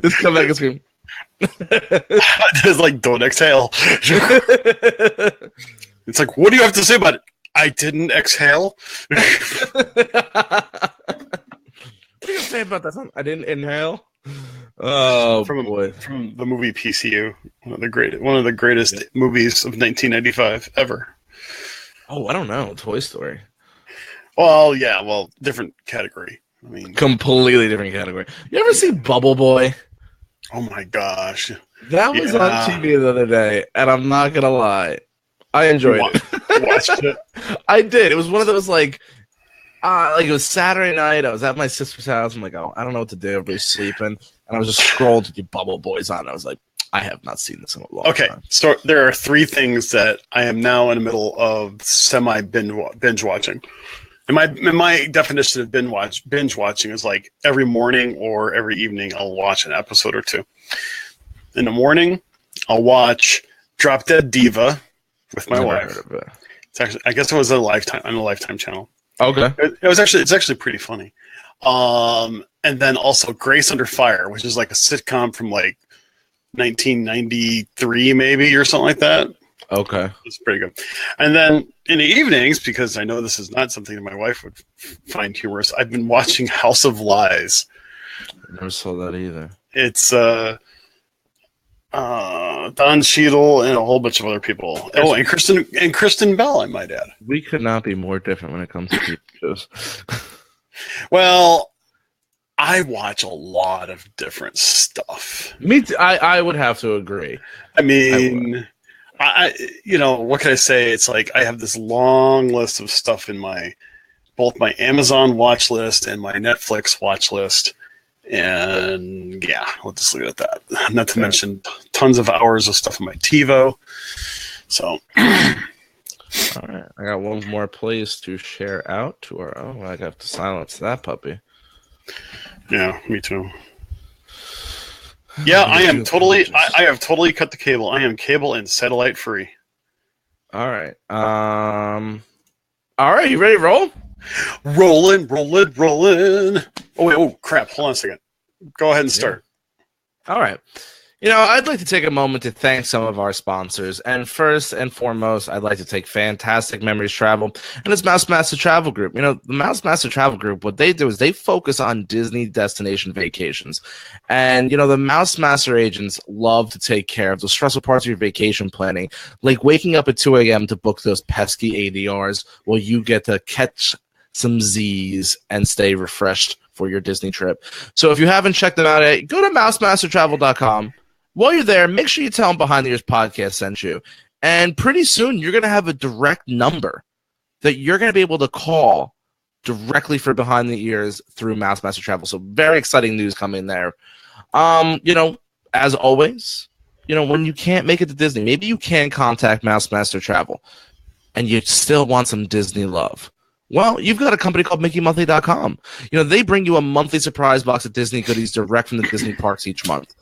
Just come back and scream. Just like, don't exhale. It's like, what do you have to say about it? I didn't exhale. What do you say about that song? I didn't inhale. Oh boy! From the movie PCU, one of the greatest movies of 1995 ever. Oh, I don't know. Toy Story. Well, yeah, different category. I mean, completely different category. You ever see Bubble Boy? Oh my gosh, that was on TV the other day, and I'm not gonna lie, I enjoyed it. Watched it. I did. It was one of those like it was Saturday night. I was at my sister's house. I'm like, oh, I don't know what to do. Everybody's sleeping, and I was just scrolling to Bubble Boys on. I was like, I have not seen this in a long time. Okay, so there are 3 things that I am now in the middle of semi binge watching. And my definition of binge watching is like every morning or every evening I'll watch an episode or 2. In the morning, I'll watch Drop Dead Diva with my wife. It's actually, I guess it was on a Lifetime channel. Okay. It's actually pretty funny. And then also Grace Under Fire, which is like a sitcom from like 1993 maybe or something like that. Okay. It's pretty good. And then in the evenings, because I know this is not something that my wife would find humorous, I've been watching House of Lies. I never saw that either. It's Don Cheadle and a whole bunch of other people. Oh, and Kristen Bell, I might add. We could not be more different when it comes to TV shows. Well, I watch a lot of different stuff. Me too. I would have to agree. I mean, I what can I say? It's like I have this long list of stuff in both my Amazon watch list and my Netflix watch list. And yeah, we'll just leave it at that. Not to mention tons of hours of stuff on my TiVo. So, all right, I got one more place to share out to our. Oh, I have to silence that puppy. Yeah, me too. Yeah, I am totally. I have totally cut the cable. I am cable and satellite free. All right. All right. You ready to roll? Rolling. Oh wait. Oh crap! Hold on a second. Go ahead and start. All right. I'd like to take a moment to thank some of our sponsors. And first and foremost, I'd like to take Fantastic Memories Travel and its Mouse Master Travel Group. The Mouse Master Travel Group, what they do is they focus on Disney destination vacations. And, the Mouse Master agents love to take care of the stressful parts of your vacation planning, like waking up at 2 a.m. to book those pesky ADRs while you get to catch some Z's and stay refreshed for your Disney trip. So if you haven't checked them out yet, go to mousemastertravel.com. While you're there, make sure you tell them Behind the Ears Podcast sent you. And pretty soon, you're going to have a direct number that you're going to be able to call directly for Behind the Ears through Mouse Master Travel. So very exciting news coming there. As always, when you can't make it to Disney, maybe you can contact Mouse Master Travel and you still want some Disney love. Well, you've got a company called MickeyMonthly.com. They bring you a monthly surprise box of Disney goodies direct from the Disney parks each month.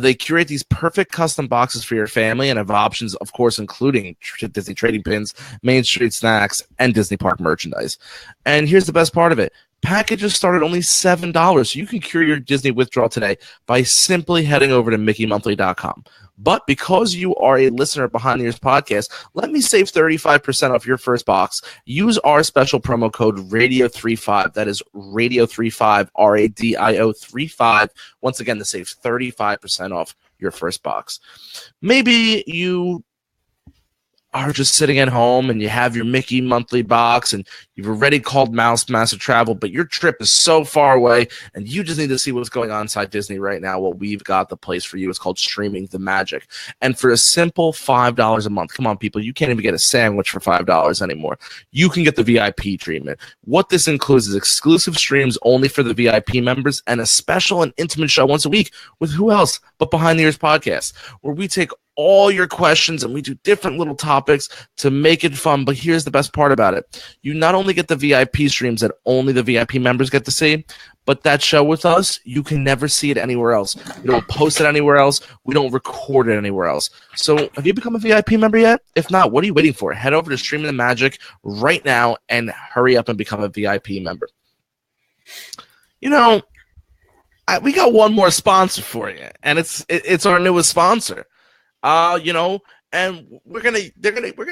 They curate these perfect custom boxes for your family and have options, of course, including Disney trading pins, Main Street snacks, and Disney park merchandise. And here's the best part of it. Packages start at only $7, so you can cure your Disney withdrawal today by simply heading over to MickeyMonthly.com. But because you are a listener of Behind the Ears Podcast, let me save 35% off your first box. Use our special promo code RADIO35. That is RADIO35, RADIO 35. Once again, to save 35% off your first box. Maybe you are just sitting at home and you have your Mickey monthly box and you've already called Mouse Master Travel, but your trip is so far away and you just need to see what's going on inside Disney right now. Well, we've got the place for you. It's called Streaming the Magic. And for a simple $5 a month, come on, people, you can't even get a sandwich for $5 anymore. You can get the VIP treatment. What this includes is exclusive streams only for the VIP members and a special and intimate show once a week with who else but Behind the Ears Podcast, where we take all your questions and we do different little topics to make it fun. But here's the best part about it. You not only get the VIP streams that only the VIP members get to see, but that show with us, you can never see it anywhere else. We don't post it anywhere else. We don't record it anywhere else. So have you become a VIP member yet? If not, what are you waiting for? Head over to Streaming the Magic right now and hurry up and become a VIP member. we got one more sponsor for you, and it's our newest sponsor. And we're gonna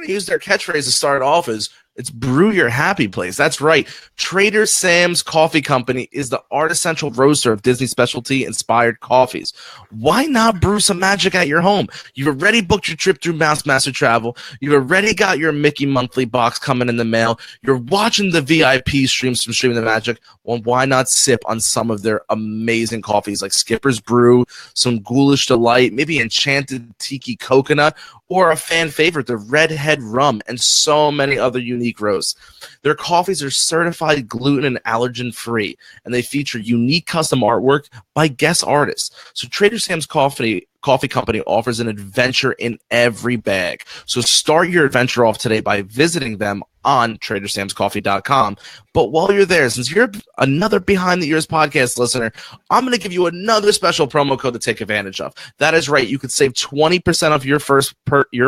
use their catchphrase to start off as it's brew your happy place. That's right. Trader Sam's Coffee Company is the artisanal roaster of Disney specialty inspired coffees. Why not brew some magic at your home? You've already booked your trip through Mouse Master Travel. You've already got your Mickey monthly box coming in the mail. You're watching the VIP streams from Streaming the Magic. Well, why not sip on some of their amazing coffees like Skipper's Brew, some Ghoulish Delight, maybe Enchanted Tiki Coconut, or a fan favorite, the Redhead Rum, and so many other unique roasts. Their coffees are certified gluten and allergen free, and they feature unique custom artwork by guest artists. So Trader Sam's Coffee Company offers an adventure in every bag. So start your adventure off today by visiting them on TraderSam'sCoffee.com. But while you're there, since you're another Behind the Ears podcast listener, I'm going to give you another special promo code to take advantage of. That is right. You could save 20% off your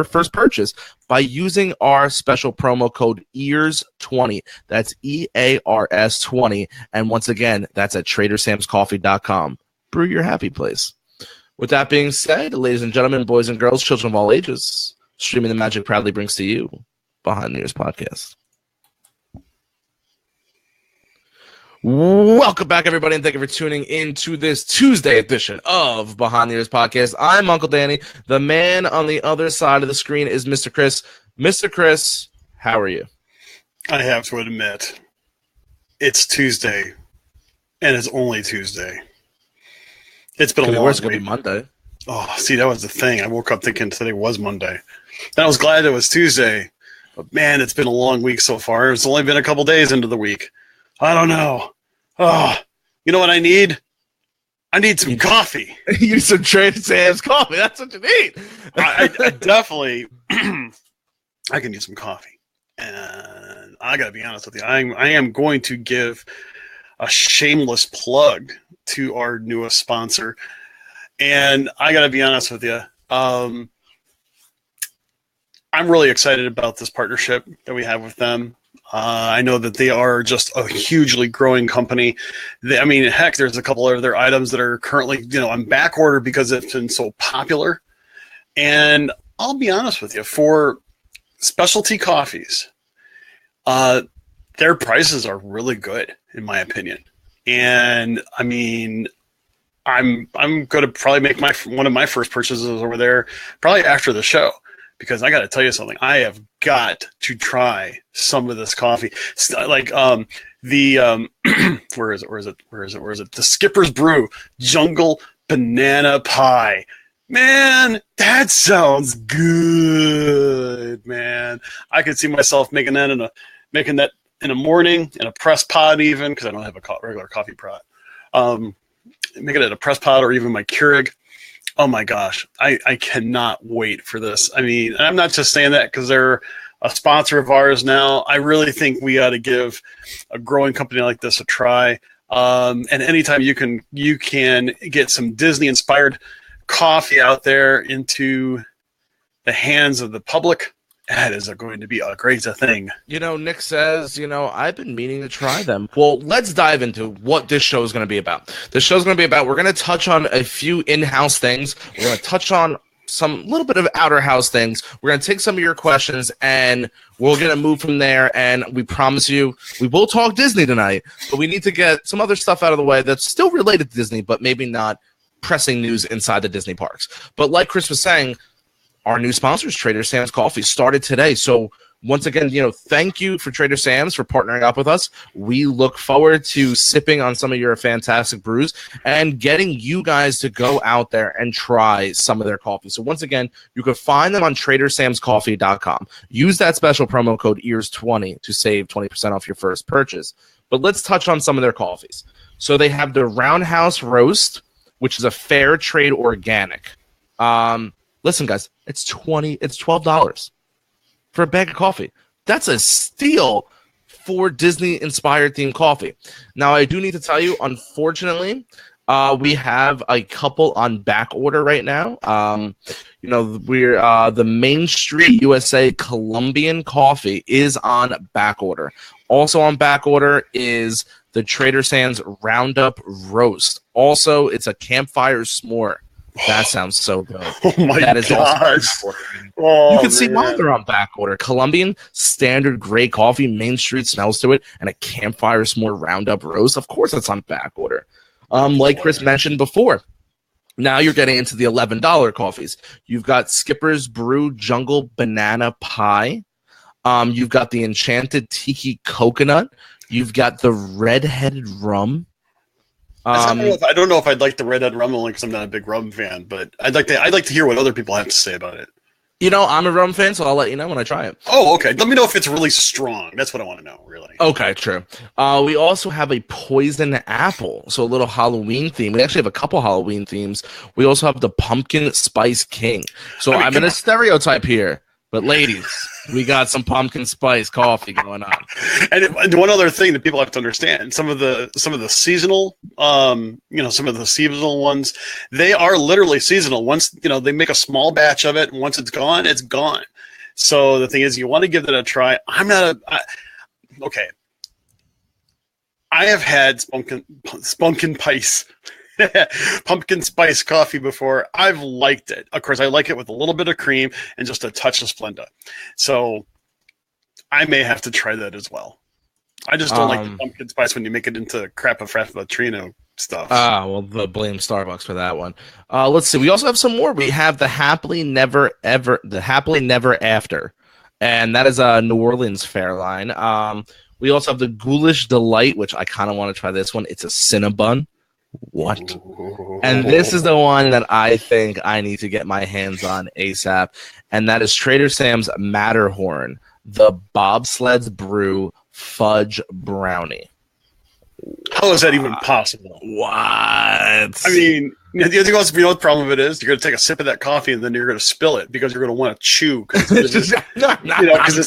first purchase by using our special promo code EARS20. That's EARS20. And once again, that's at TraderSam'sCoffee.com. Brew your happy place. With that being said, ladies and gentlemen, boys and girls, children of all ages, Streaming the Magic proudly brings to you Behind the Ears podcast. Welcome back, everybody, and thank you for tuning in to this Tuesday edition of Behind the Ears podcast. I'm Uncle Danny. The man on the other side of the screen is Mr. Chris. Mr. Chris, how are you? I have to admit, it's Tuesday, and it's only Tuesday. It's been a long week. It's going to be Monday. Oh, see, that was the thing. I woke up thinking today was Monday. And I was glad it was Tuesday. But, man, it's been a long week so far. It's only been a couple days into the week. I don't know. Oh, you know what I need? I need some coffee. You need some Trader Sam's coffee. That's what you need. I definitely I can use some coffee. And I got to be honest with you. I am going to give a shameless plug to our newest sponsor. And I got to be honest with you. I'm really excited about this partnership that we have with them. I know that they are just a hugely growing company. Heck, there's a couple of their items that are currently, on back order because it's been so popular. And I'll be honest with you, for specialty coffees, their prices are really good, in my opinion. And I'm going to probably make one of my first purchases over there probably after the show. Because I got to tell you something, I have got to try some of this coffee. Like where is it? The Skipper's Brew Jungle Banana Pie. Man, that sounds good, man. I could see myself making that in a morning in a press pot, even because I don't have a regular coffee pot. Making it in a press pot or even my Keurig. Oh my gosh, I cannot wait for this. I'm not just saying that because they're a sponsor of ours now. I really think we ought to give a growing company like this a try. And anytime you can get some Disney-inspired coffee out there into the hands of the public, that is going to be a great thing. Nick says, I've been meaning to try them. Well, let's dive into what this show is going to be about. This show is going to be about, we're going to touch on a few in-house things. We're going to touch on some little bit of outer house things. We're going to take some of your questions, and we're going to move from there. And we promise you, we will talk Disney tonight, but we need to get some other stuff out of the way that's still related to Disney, but maybe not pressing news inside the Disney parks. But like Chris was saying, our new sponsors, Trader Sam's Coffee, started today. So once again, thank you for Trader Sam's for partnering up with us. We look forward to sipping on some of your fantastic brews and getting you guys to go out there and try some of their coffee. So once again, you can find them on TraderSam'sCoffee.com. Use that special promo code EARS20 to save 20% off your first purchase. But let's touch on some of their coffees. So they have the Roundhouse Roast, which is a fair trade organic. Listen, guys, it's $12 for a bag of coffee. That's a steal for Disney-inspired themed coffee. Now, I do need to tell you, unfortunately, We have a couple on back order right now. We're the Main Street USA Colombian coffee is on back order. Also on back order is the Trader Sam's Roundup Roast. Also, it's a campfire s'more. That sounds so good. Oh my gosh. You can see why they're on back order. Colombian standard gray coffee, Main Street smells to it, and a campfire s'more Roundup Roast. Of course, it's on back order. Like Chris mentioned before, now you're getting into the $11 coffees. You've got Skipper's Brew Jungle Banana Pie. You've got the Enchanted Tiki Coconut. You've got the Red-Headed Rum. I don't know if I'd like the Red-Headed Rum only because I'm not a big rum fan, but I'd like to hear what other people have to say about it. I'm a rum fan, so I'll let you know when I try it. Oh, okay. Let me know if it's really strong. That's what I want to know, really. Okay, true. We also have a poison apple, so a little Halloween theme. We actually have a couple Halloween themes. We also have the Pumpkin Spice King. So I'm in a stereotype here, but ladies, we got some pumpkin spice coffee going on. And one other thing that people have to understand: some of the seasonal, some of the seasonal ones, they are literally seasonal. Once they make a small batch of it, and once it's gone, it's gone. So the thing is, you want to give that a try. Okay. I have had pumpkin spice coffee before. I've liked it. Of course, I like it with a little bit of cream and just a touch of Splenda. So I may have to try that as well. I just don't like the pumpkin spice when you make it into Frappuccino stuff. Well, blame Starbucks for that one. Let's see. We also have some more. We have the Happily Never After, and that is a New Orleans fair line. We also have the Ghoulish Delight, which I kind of want to try this one. It's a Cinnabon. What? And this is the one that I think I need to get my hands on ASAP, and that is Trader Sam's Matterhorn, the Bobsled's Brew Fudge Brownie. How is that even possible? What? I mean, the other thing also, the problem of it is, you're going to take a sip of that coffee and then you're going to spill it because you're going to want to chew. Because it's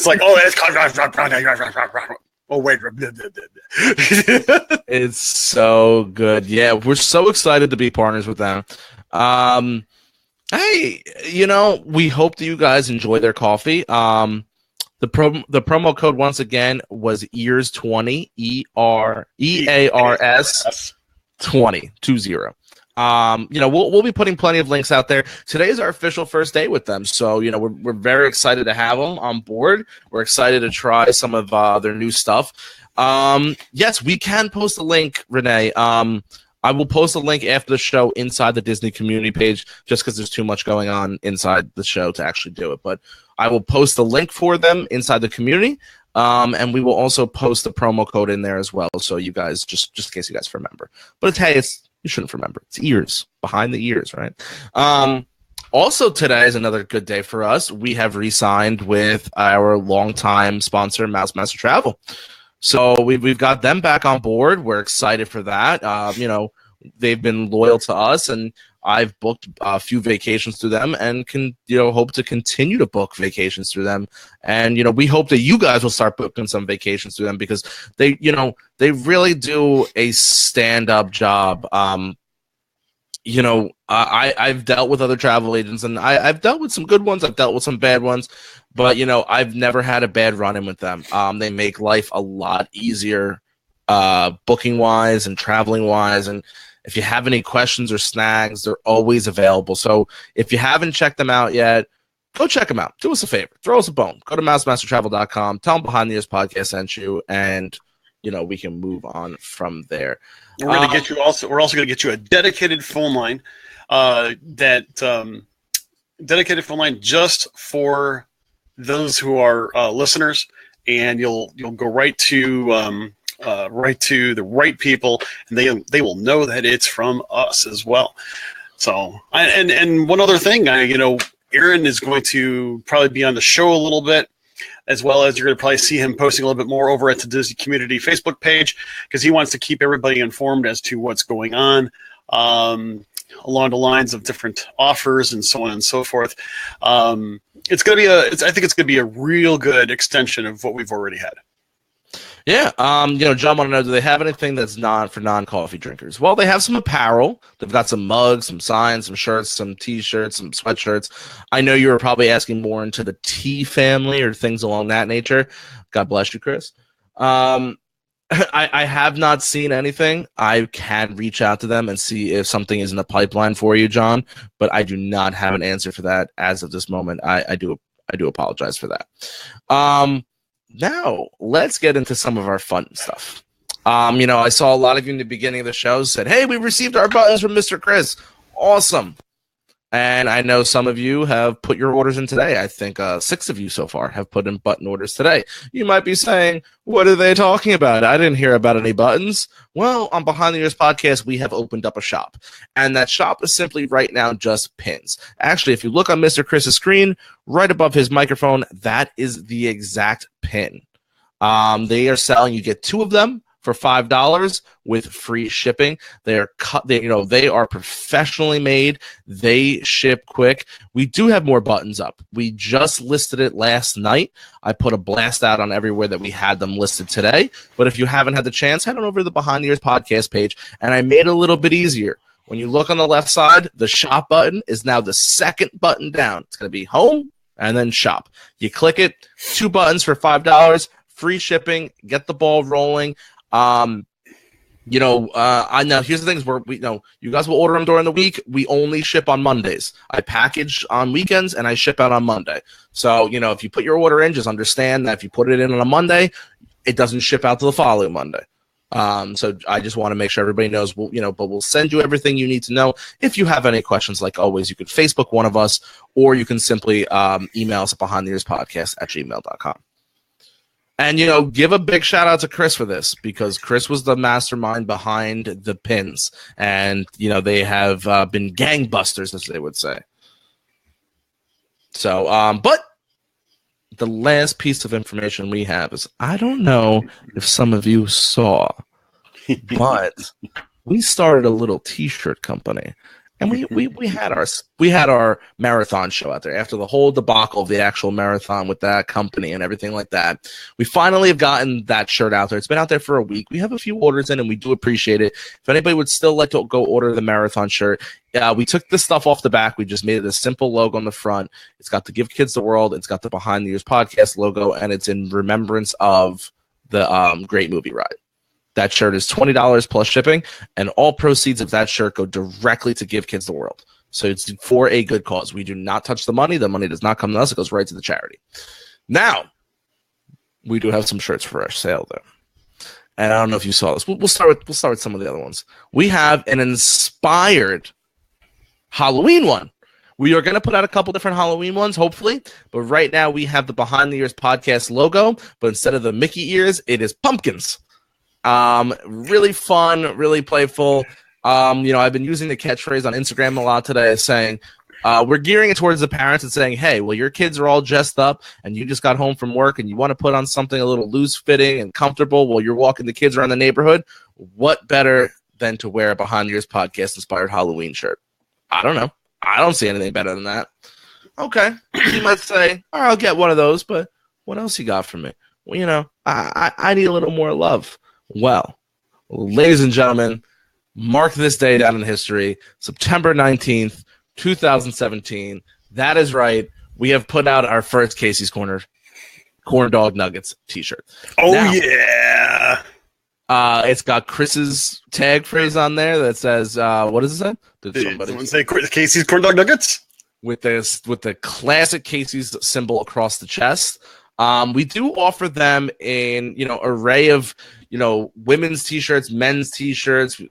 like, oh, it's coffee. Oh, wait. It's so good. Yeah, we're so excited to be partners with them. Hey, we hope that you guys enjoy their coffee. The promo code once again was EARS20, EARS 20. We'll be putting plenty of links out there. Today is our official first day with them, so we're very excited to have them on board. We're excited to try some of their new stuff. Yes, we can post a link, Renee. I will post a link after the show inside the Disney community page, just because there's too much going on inside the show to actually do it. But I will post the link for them inside the community, and we will also post the promo code in there as well. So you guys, just in case you guys remember. But you shouldn't remember. It's ears, behind the ears, right? Also, today is another good day for us. We have re-signed with our longtime sponsor, Mouse Master Travel. So we've got them back on board. We're excited for that. They've been loyal to us, and I've booked a few vacations through them, and can hope to continue to book vacations through them. And we hope that you guys will start booking some vacations through them, because they really do a stand-up job. I've dealt with other travel agents, and I've dealt with some good ones. I've dealt with some bad ones, but I've never had a bad run-in with them. They make life a lot easier, booking-wise and traveling-wise, and if you have any questions or snags, they're always available. So if you haven't checked them out yet, go check them out. Do us a favor. Throw us a bone. Go to mousemastertravel.com. Tell them Behind the Ears Podcast sent you, and we can move on from there. We're going to get you also. We're also going to get you a dedicated phone line. Dedicated phone line just for those who are listeners, and you'll go right to the right people, and they will know that it's from us as well. So, and one other thing, Aaron is going to probably be on the show a little bit, as well as you're going to probably see him posting a little bit more over at the Disney Community Facebook page, because he wants to keep everybody informed as to what's going on, along the lines of different offers and so on and so forth. I think it's going to be a real good extension of what we've already had. Yeah, John want to know, do they have anything that's not for non-coffee drinkers? Well, they have some apparel. They've got some mugs, some signs, some shirts, some t-shirts, some sweatshirts. I know you were probably asking more into the tea family or things along that nature. God bless you, Chris. I have not seen anything. I can reach out to them and see if something is in the pipeline for you, John, but I do not have an answer for that as of this moment. I do apologize for that. Now, let's get into some of our fun stuff. I saw a lot of you in the beginning of the show said, hey, we received our buttons from Mr. Chris. Awesome. And I know some of you have put your orders in today. I think 6 of you so far have put in button orders today. You might be saying, what are they talking about? I didn't hear about any buttons. Well, on Behind the Ears podcast, we have opened up a shop. And that shop is simply right now just pins. Actually, if you look on Mr. Chris's screen, right above his microphone, that is the exact pin. They are selling, you get 2 of them for $5 with free shipping. They are professionally made. They ship quick. We do have more buttons up. We just listed it last night. I put a blast out on everywhere that we had them listed today. But if you haven't had the chance, head on over to the Behind the Ears podcast page, and I made it a little bit easier. When you look on the left side, the shop button is now the second button down. It's going to be home and then shop. You click it, 2 buttons for $5, free shipping, get the ball rolling. I know here's the things where you guys will order them during the week. We only ship on Mondays. I package on weekends and I ship out on Monday. So, if you put your order in, just understand that if you put it in on a Monday, it doesn't ship out to the following Monday. So I just want to make sure everybody knows, but we'll send you everything you need to know. If you have any questions, like always, you could Facebook one of us, or you can simply email us at behindtheearspodcast@gmail.com. And, give a big shout out to Chris for this, because Chris was the mastermind behind the pins. And, they have been gangbusters, as they would say. So, but the last piece of information we have is, I don't know if some of you saw, but we started a little t-shirt company. And we had our marathon show out there after the whole debacle of the actual marathon with that company and everything like that. We finally have gotten that shirt out there. It's been out there for a week. We have a few orders in, and we do appreciate it. If anybody would still like to go order the marathon shirt, we took the stuff off the back. We just made it a simple logo on the front. It's got the Give Kids the World. It's got the Behind the Ears podcast logo, and it's in remembrance of the Great Movie Ride. That shirt is $20 plus shipping, and all proceeds of that shirt go directly to Give Kids the World. So it's for a good cause. We do not touch the money. The money does not come to us. It goes right to the charity. Now, we do have some shirts for our sale, though. And I don't know if you saw this. We'll start with some of the other ones. We have an inspired Halloween one. We are going to put out a couple different Halloween ones, hopefully. But right now, we have the Behind the Ears podcast logo. But instead of the Mickey ears, it is pumpkins. Really fun, really playful. I've been using the catchphrase on Instagram a lot today, saying we're gearing it towards the parents and saying, hey, well, your kids are all dressed up and you just got home from work and you want to put on something a little loose fitting and comfortable while you're walking the kids around the neighborhood. What better than to wear a Behind the Ears podcast inspired Halloween shirt? I don't know. I don't see anything better than that. Okay. You might say, all right, I'll get one of those, but what else you got for me? Well, I need a little more love. Well, ladies and gentlemen, mark this day down in history, September 19th, 2017. That is right. We have put out our first Casey's Corner Corn Dog Nuggets t-shirt. Oh, now, yeah. It's got Chris's tag phrase on there that says, what does it say? Did someone say Casey's Corn Dog Nuggets? With the classic Casey's symbol across the chest. We do offer them in, array of, women's t-shirts, men's t-shirts,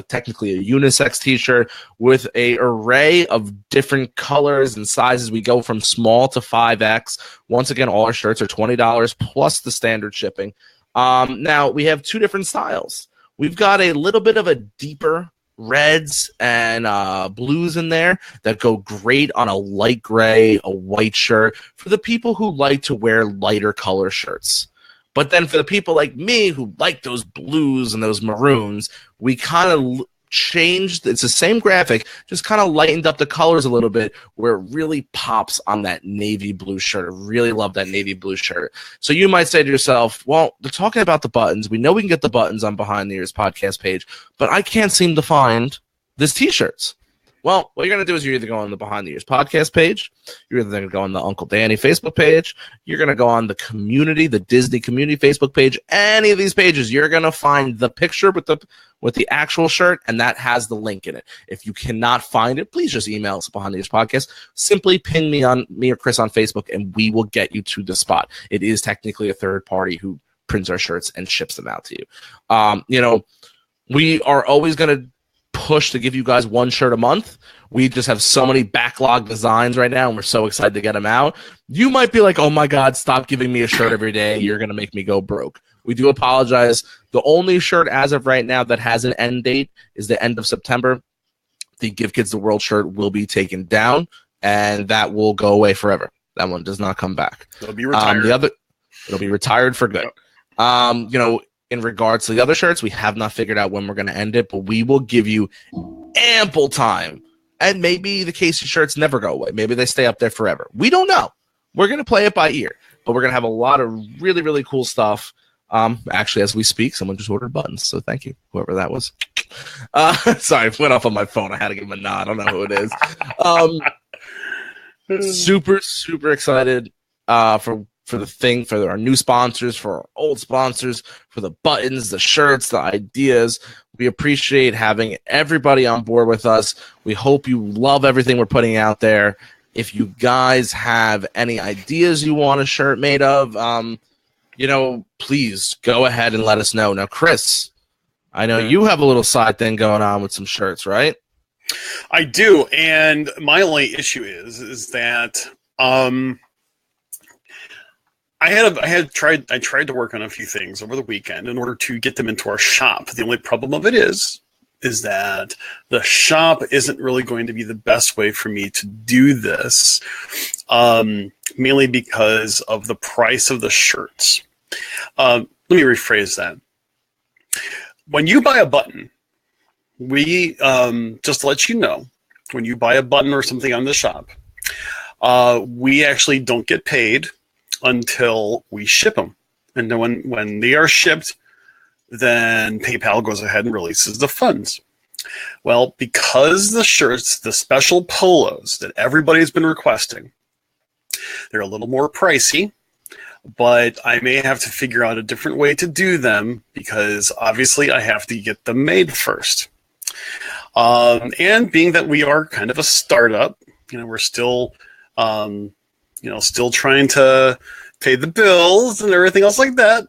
technically a unisex t-shirt with a array of different colors and sizes. We go from small to 5X. Once again, all our shirts are $20 plus the standard shipping. Now we have 2 different styles. We've got a little bit of a deeper reds and blues in there that go great on a light gray, a white shirt for the people who like to wear lighter color shirts. But then for the people like me who like those blues and those maroons, we kind of changed. It's the same graphic, just kind of lightened up the colors a little bit where it really pops on that navy blue shirt. I really love that navy blue shirt. So you might say to yourself, well, they're talking about the buttons. We know we can get the buttons on Behind the Ears podcast page, but I can't seem to find this t-shirts. Well, what you're going to do is you're either go on the Behind the Ears podcast page, you're either going to go on the Uncle Danny Facebook page, you're going to go on the community, the Disney community Facebook page, any of these pages, you're going to find the picture with the actual shirt, and that has the link in it. If you cannot find it, please just email us Behind the Ears podcast. Simply ping me or Chris on Facebook, and we will get you to the spot. It is technically a third party who prints our shirts and ships them out to you. We are always going to push to give you guys one shirt a month. We just have so many backlog designs right now, and we're so excited to get them out. You might be like, oh my God, stop giving me a shirt every day. You're going to make me go broke. We do apologize. The only shirt as of right now that has an end date is the end of September. The Give Kids the World shirt will be taken down, and that will go away forever. That one does not come back. It'll be retired. It'll be retired for good. Yep. In regards to the other shirts, we have not figured out when we're going to end it, but we will give you ample time. And maybe the Casey shirts never go away. Maybe they stay up there forever. We don't know. We're going to play it by ear, but we're going to have a lot of really, really cool stuff. Actually, as we speak, someone just ordered buttons, so thank you, whoever that was. Sorry, it went off on my phone. I had to give him a nod. I don't know who it is. Super, super excited for our new sponsors, for our old sponsors, for the buttons, the shirts, the ideas. We appreciate having everybody on board with us. We hope you love everything we're putting out there. If you guys have any ideas you want a shirt made of, please go ahead and let us know. Now, Chris, I know you have a little side thing going on with some shirts, right? I do, and my only issue is that I tried to work on a few things over the weekend in order to get them into our shop. The only problem of it is that the shop isn't really going to be the best way for me to do this, mainly because of the price of the shirts. Let me rephrase that. When you buy a button, we just to let you know, when you buy a button or something on the shop, we actually don't get paid until we ship them. And then when they are shipped, then PayPal goes ahead and releases the funds. Well, because the shirts, the special polos that everybody's been requesting, they're a little more pricey, but I may have to figure out a different way to do them because obviously I have to get them made first. And being that we are kind of a startup, we're still still trying to pay the bills and everything else like that.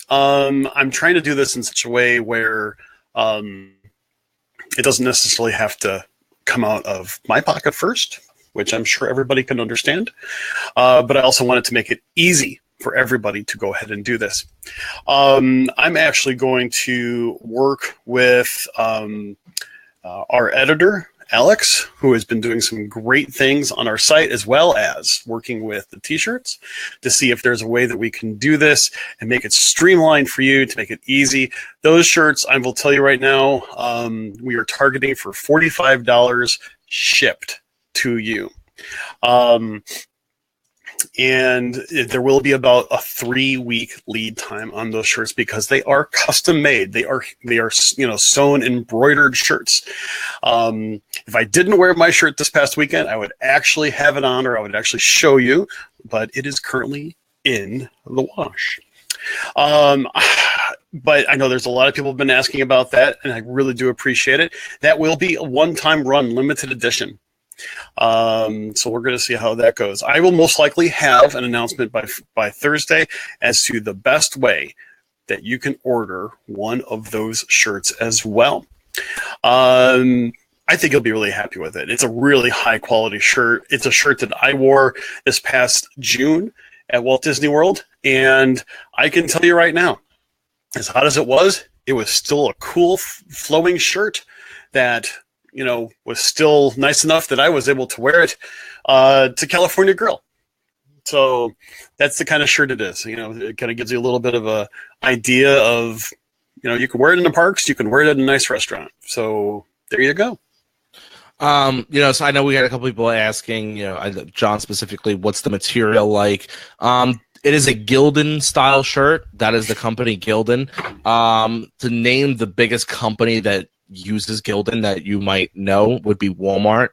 I'm trying to do this in such a way where it doesn't necessarily have to come out of my pocket first, which I'm sure everybody can understand. But I also wanted to make it easy for everybody to go ahead and do this. I'm actually going to work with our editor, Alex, who has been doing some great things on our site, as well as working with the t-shirts to see if there's a way that we can do this and make it streamlined for you, to make it easy. Those shirts, I will tell you right now, we are targeting for $45 shipped to you. And there will be about a 3-week lead time on those shirts because they are custom made. They are sewn, embroidered shirts. If I didn't wear my shirt this past weekend, I would actually have it on, or I would actually show you, but it is currently in the wash. But I know there's a lot of people have been asking about that, and I really do appreciate it. That will be a one-time run, limited edition. So we're going to see how that goes. I will most likely have an announcement by Thursday as to the best way that you can order one of those shirts as well. I think you'll be really happy with it. It's a really high quality shirt. It's a shirt that I wore this past June at Walt Disney World, and I can tell you right now, as hot as it was still a cool flowing shirt that was still nice enough that I was able to wear it to California Grill. So that's the kind of shirt it is. It kind of gives you a little bit of a idea of You can wear it in the parks. You can wear it at a nice restaurant. So there you go. So I know we had a couple people asking, John specifically, what's the material like? It is a Gildan style shirt. That is the company Gildan. To name the biggest company that uses Gildan that you might know would be Walmart.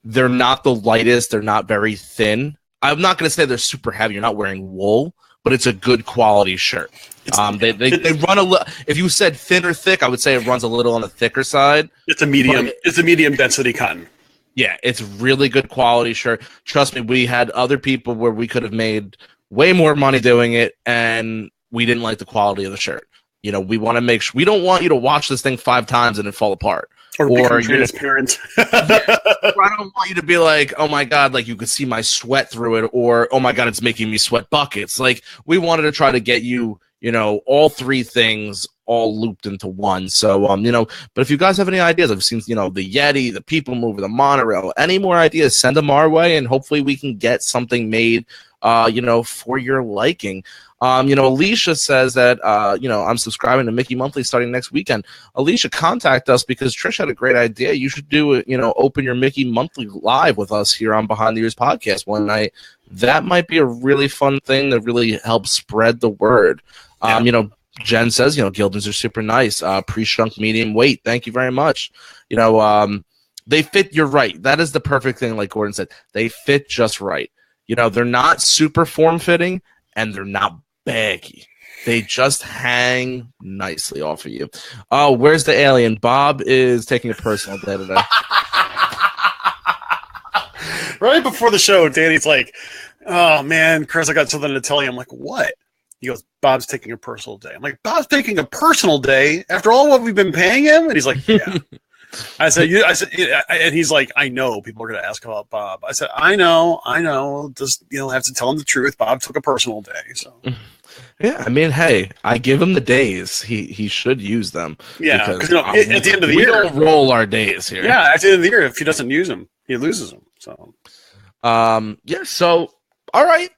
They're not the lightest. They're not very thin. I'm not going to say they're super heavy. You're not wearing wool, but it's a good quality shirt. They run a little. If you said thin or thick, I would say it runs a little on the thicker side. It's a medium. It's a medium density cotton. Yeah, it's really good quality shirt. Trust me, we had other people where we could have made way more money doing it, and we didn't like the quality of the shirt. We want to make sure we don't want you to watch this thing 5 times and it fall apart. Or become transparent. I don't want you to be like, oh my God, like you could see my sweat through it, or oh my God, it's making me sweat buckets. Like we wanted to try to get you, all 3 things all looped into one. So, but if you guys have any ideas, I've seen, the Yeti, the People Mover, the monorail, any more ideas, send them our way, and hopefully we can get something made, for your liking. Alicia says that, I'm subscribing to Mickey Monthly starting next weekend. Alicia, contact us because Trish had a great idea. You should do it, open your Mickey Monthly live with us here on Behind the Ears podcast one night. That might be a really fun thing to really help spread the word. Yeah. Jen says, Gildans are super nice. Pre-shrunk medium weight. Thank you very much. They fit. You're right. That is the perfect thing. Like Gordon said, they fit just right. They're not super form-fitting and they're not baggy. They just hang nicely off of you. Oh, where's the alien? Bob is taking a personal day today. Right before the show, Danny's like, oh, man, Chris, I got something to tell you. I'm like, what? He goes, Bob's taking a personal day. I'm like, Bob's taking a personal day after all what we've been paying him? And he's like, yeah. I said, and he's like, I know people are going to ask about Bob. I said, I know. Just, have to tell him the truth. Bob took a personal day. So, yeah, I mean, hey, I give him the days. He should use them. Yeah, because at the end of the year, we don't roll our days here. Yeah, at the end of the year, if he doesn't use them, he loses them. So, So, all right.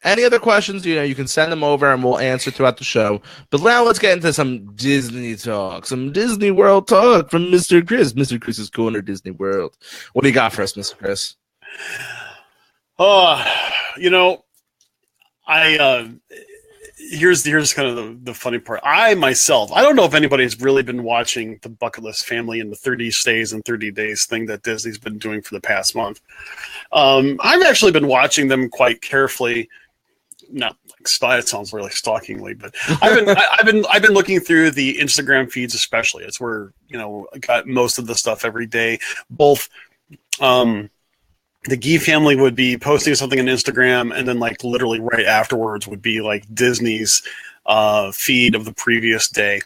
Any other questions, you can send them over and we'll answer throughout the show. But now let's get into some Disney talk, some Disney World talk from Mr. Chris. Mr. Chris's Corner Disney World. What do you got for us, Mr. Chris? Here's kind of the funny part. I don't know if anybody's really been watching the Bucket List Family and the 30 Stays and 30 Days thing that Disney's been doing for the past month. I've actually been watching them quite carefully. Not like it sounds really stalkingly, but I've been looking through the Instagram feeds, especially. It's where I got most of the stuff every day. Both the Gee family would be posting something on Instagram, and then like literally right afterwards would be like Disney's feed of the previous day,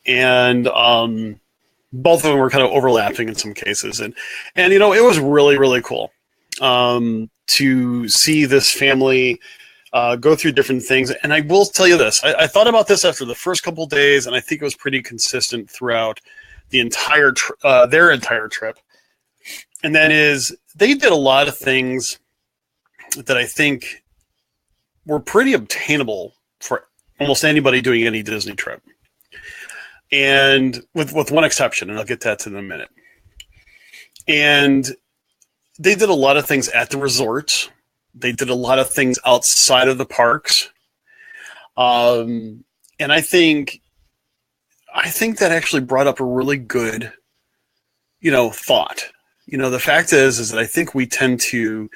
and both of them were kind of overlapping in some cases, and it was really, really cool to see this family go through different things. And I will tell you this, I thought about this after the first couple of days, and I think it was pretty consistent throughout the entire their entire trip. And that is, they did a lot of things that I think were pretty obtainable for almost anybody doing any Disney trip. And with one exception, and I'll get to that in a minute. And they did a lot of things at the resorts. They did a lot of things outside of the parks. And I think that actually brought up a really good, thought. The fact is that I think we tend to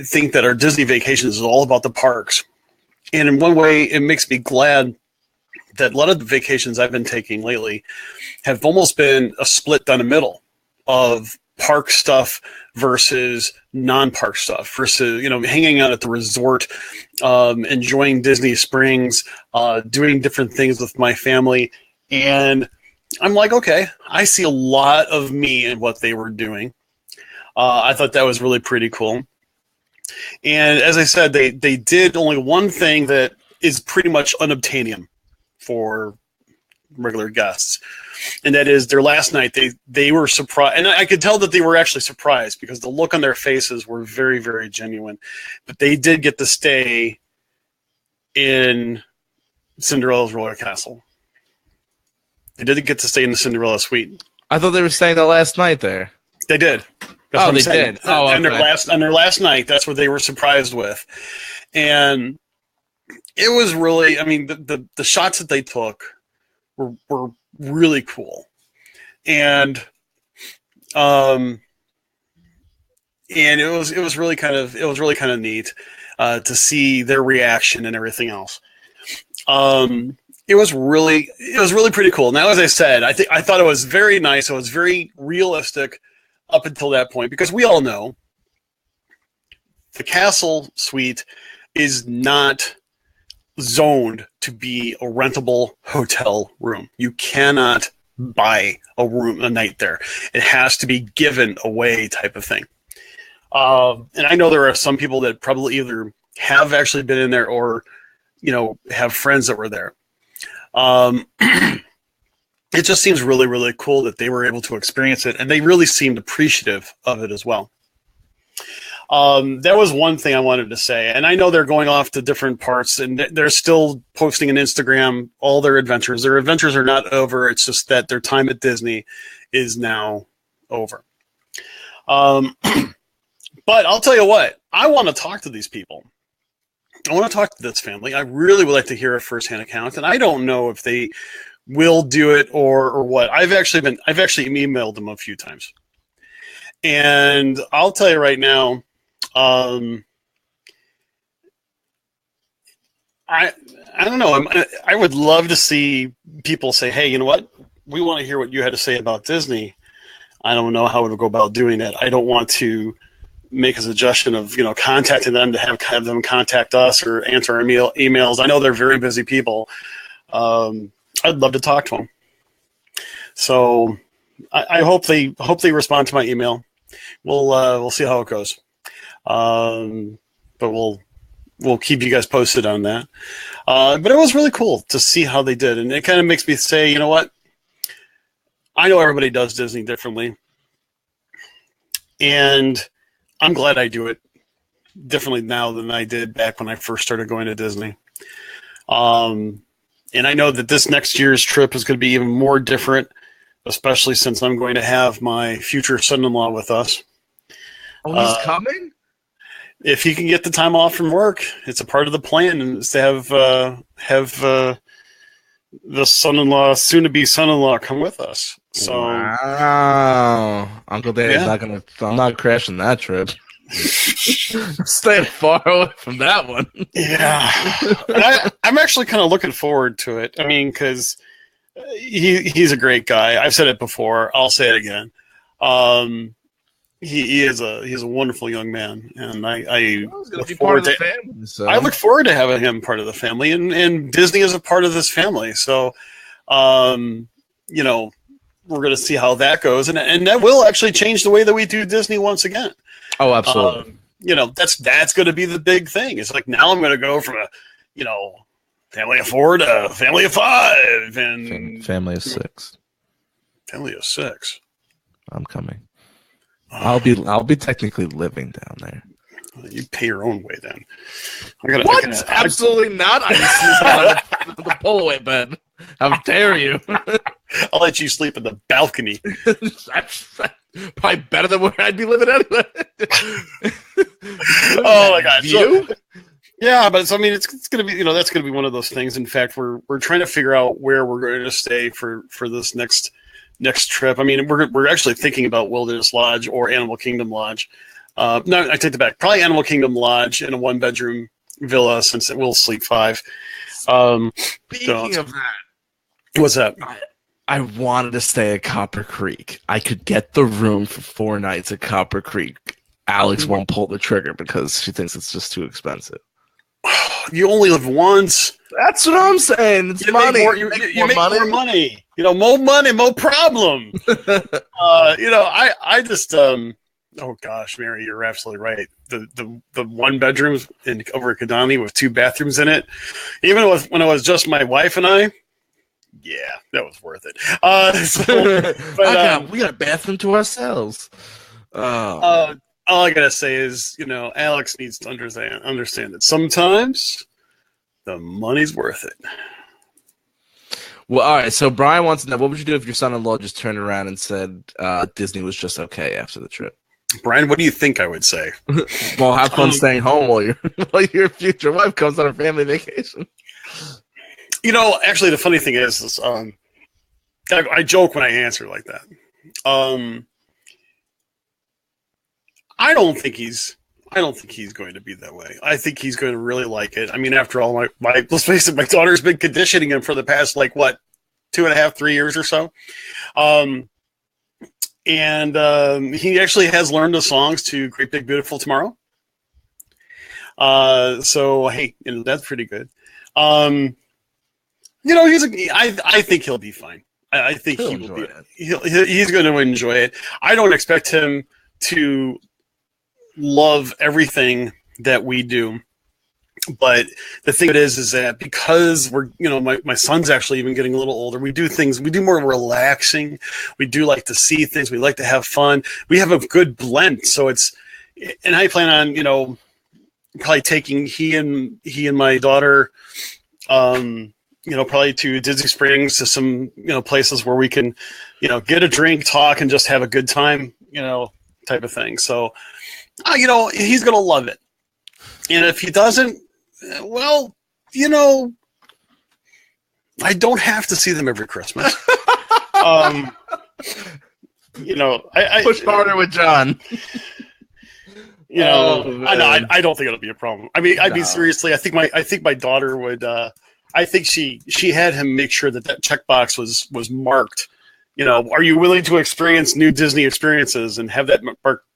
think that our Disney vacations is all about the parks. And in one way, it makes me glad that a lot of the vacations I've been taking lately have almost been a split down the middle of park stuff versus non-park stuff versus, hanging out at the resort, enjoying Disney Springs, doing different things with my family. And I'm like, okay, I see a lot of me in what they were doing. I thought that was really pretty cool. And as I said, they did only one thing that is pretty much unobtainium for regular guests. And that is their last night, they were surprised. And I could tell that they were actually surprised because the look on their faces were very, very genuine. But they did get to stay in Cinderella's Royal Castle. They didn't get to stay in the Cinderella suite. I thought they were staying the last night there. They did. That's what they did. Oh, okay. On their last night, that's what they were surprised with, and it was really. I mean, the shots that they took were really cool, and it was really kind of neat to see their reaction and everything else. It was really pretty cool. Now, as I said, I thought it was very nice. It was very realistic up until that point, because we all know the castle suite is not zoned to be a rentable hotel room. You cannot buy a night there. It has to be given away type of thing. And I know there are some people that probably either have actually been in there or, have friends that were there. It just seems really, really cool that they were able to experience it, and they really seemed appreciative of it as well. That was one thing I wanted to say, and I know they're going off to different parts, and they're still posting on Instagram all their adventures. Their adventures are not over. It's just that their time at Disney is now over. But I'll tell you what, I want to talk to these people. I want to talk to this family. I really would like to hear a firsthand account, and I don't know if they will do it or what. I've actually emailed them a few times, and I'll tell you right now, I don't know. I would love to see people say, "Hey, you know what? We want to hear what you had to say about Disney." I don't know how to go about doing that. I don't want to make a suggestion of contacting them to have them contact us or answer our emails. I know they're very busy people. I'd love to talk to them. So I hope they respond to my email. We'll see how it goes. But we'll keep you guys posted on that. But it was really cool to see how they did, and it kind of makes me say, you know what? I know everybody does Disney differently, and I'm glad I do it differently now than I did back when I first started going to Disney. And I know that this next year's trip is going to be even more different, especially since I'm going to have my future son-in-law with us. Oh, he's coming? If he can get the time off from work, it's a part of the plan, and it's to have the son-in-law, soon-to-be son-in-law, come with us. So, wow, Uncle Dave's not gonna. I'm not crashing that trip. Staying far away from that one. Yeah, I'm actually kind of looking forward to it. I mean, because he's a great guy. I've said it before. I'll say it again. He's a wonderful young man, and I look forward to family, so. I look forward to having him part of the family, and Disney is a part of this family. So, we're going to see how that goes, and that will actually change the way that we do Disney once again. Oh, absolutely. That's going to be the big thing. It's like now I'm going to go from a family of 4 to family of 5, and family of 6. Family of 6. I'm coming. I'll be technically living down there. You pay your own way then. Absolutely not. I'm sleeping on the pull-away bed. How dare you? I'll let you sleep in the balcony. Probably better than where I'd be living anyway. Oh my God! Yeah, but it's going to be that's going to be one of those things. In fact, we're trying to figure out where we're going to stay for this next trip. I mean, we're actually thinking about Wilderness Lodge or Animal Kingdom Lodge. No, I take it back. Probably Animal Kingdom Lodge in a 1-bedroom villa, since we'll sleep 5. Speaking of that, what's that? I wanted to stay at Copper Creek. I could get the room for 4 nights at Copper Creek. Alex won't pull the trigger because she thinks it's just too expensive. You only live once. That's what I'm saying. It's money. You make more money. More money, more problem. I just oh gosh, Mary, you're absolutely right. The 1 bedrooms over at Kidani with 2 bathrooms in it, even when it was just my wife and I. Yeah, that was worth it. We got a bathroom to ourselves. All I gotta say is, Alex needs to understand that sometimes the money's worth it. Well, all right. So Brian wants to know, what would you do if your son-in-law just turned around and said Disney was just okay after the trip? Brian, what do you think I would say? Well, have fun staying home while your future wife comes on a family vacation. Actually, the funny thing is I joke when I answer like that. I don't think he's going to be that way. I think he's going to really like it. I mean, after all, my let's face it, my daughter's been conditioning him for the past 2.5, 3 years or so. And he actually has learned the songs to Great Big Beautiful Tomorrow. So hey, that's pretty good. I think he'll be fine. I think he's going to enjoy it. I don't expect him to love everything that we do. But the thing is that because we're, my son's actually even getting a little older, we do more relaxing. We do like to see things. We like to have fun. We have a good blend. So and I plan on, probably taking he and my daughter, probably to Disney Springs, to some, places where we can, get a drink, talk, and just have a good time, type of thing. So, he's going to love it. And if he doesn't, well, I don't have to see them every Christmas. I push harder with John. I don't think it'll be a problem. I mean, seriously, I think my daughter would. I think she had him make sure that checkbox was marked. Are you willing to experience new Disney experiences, and have that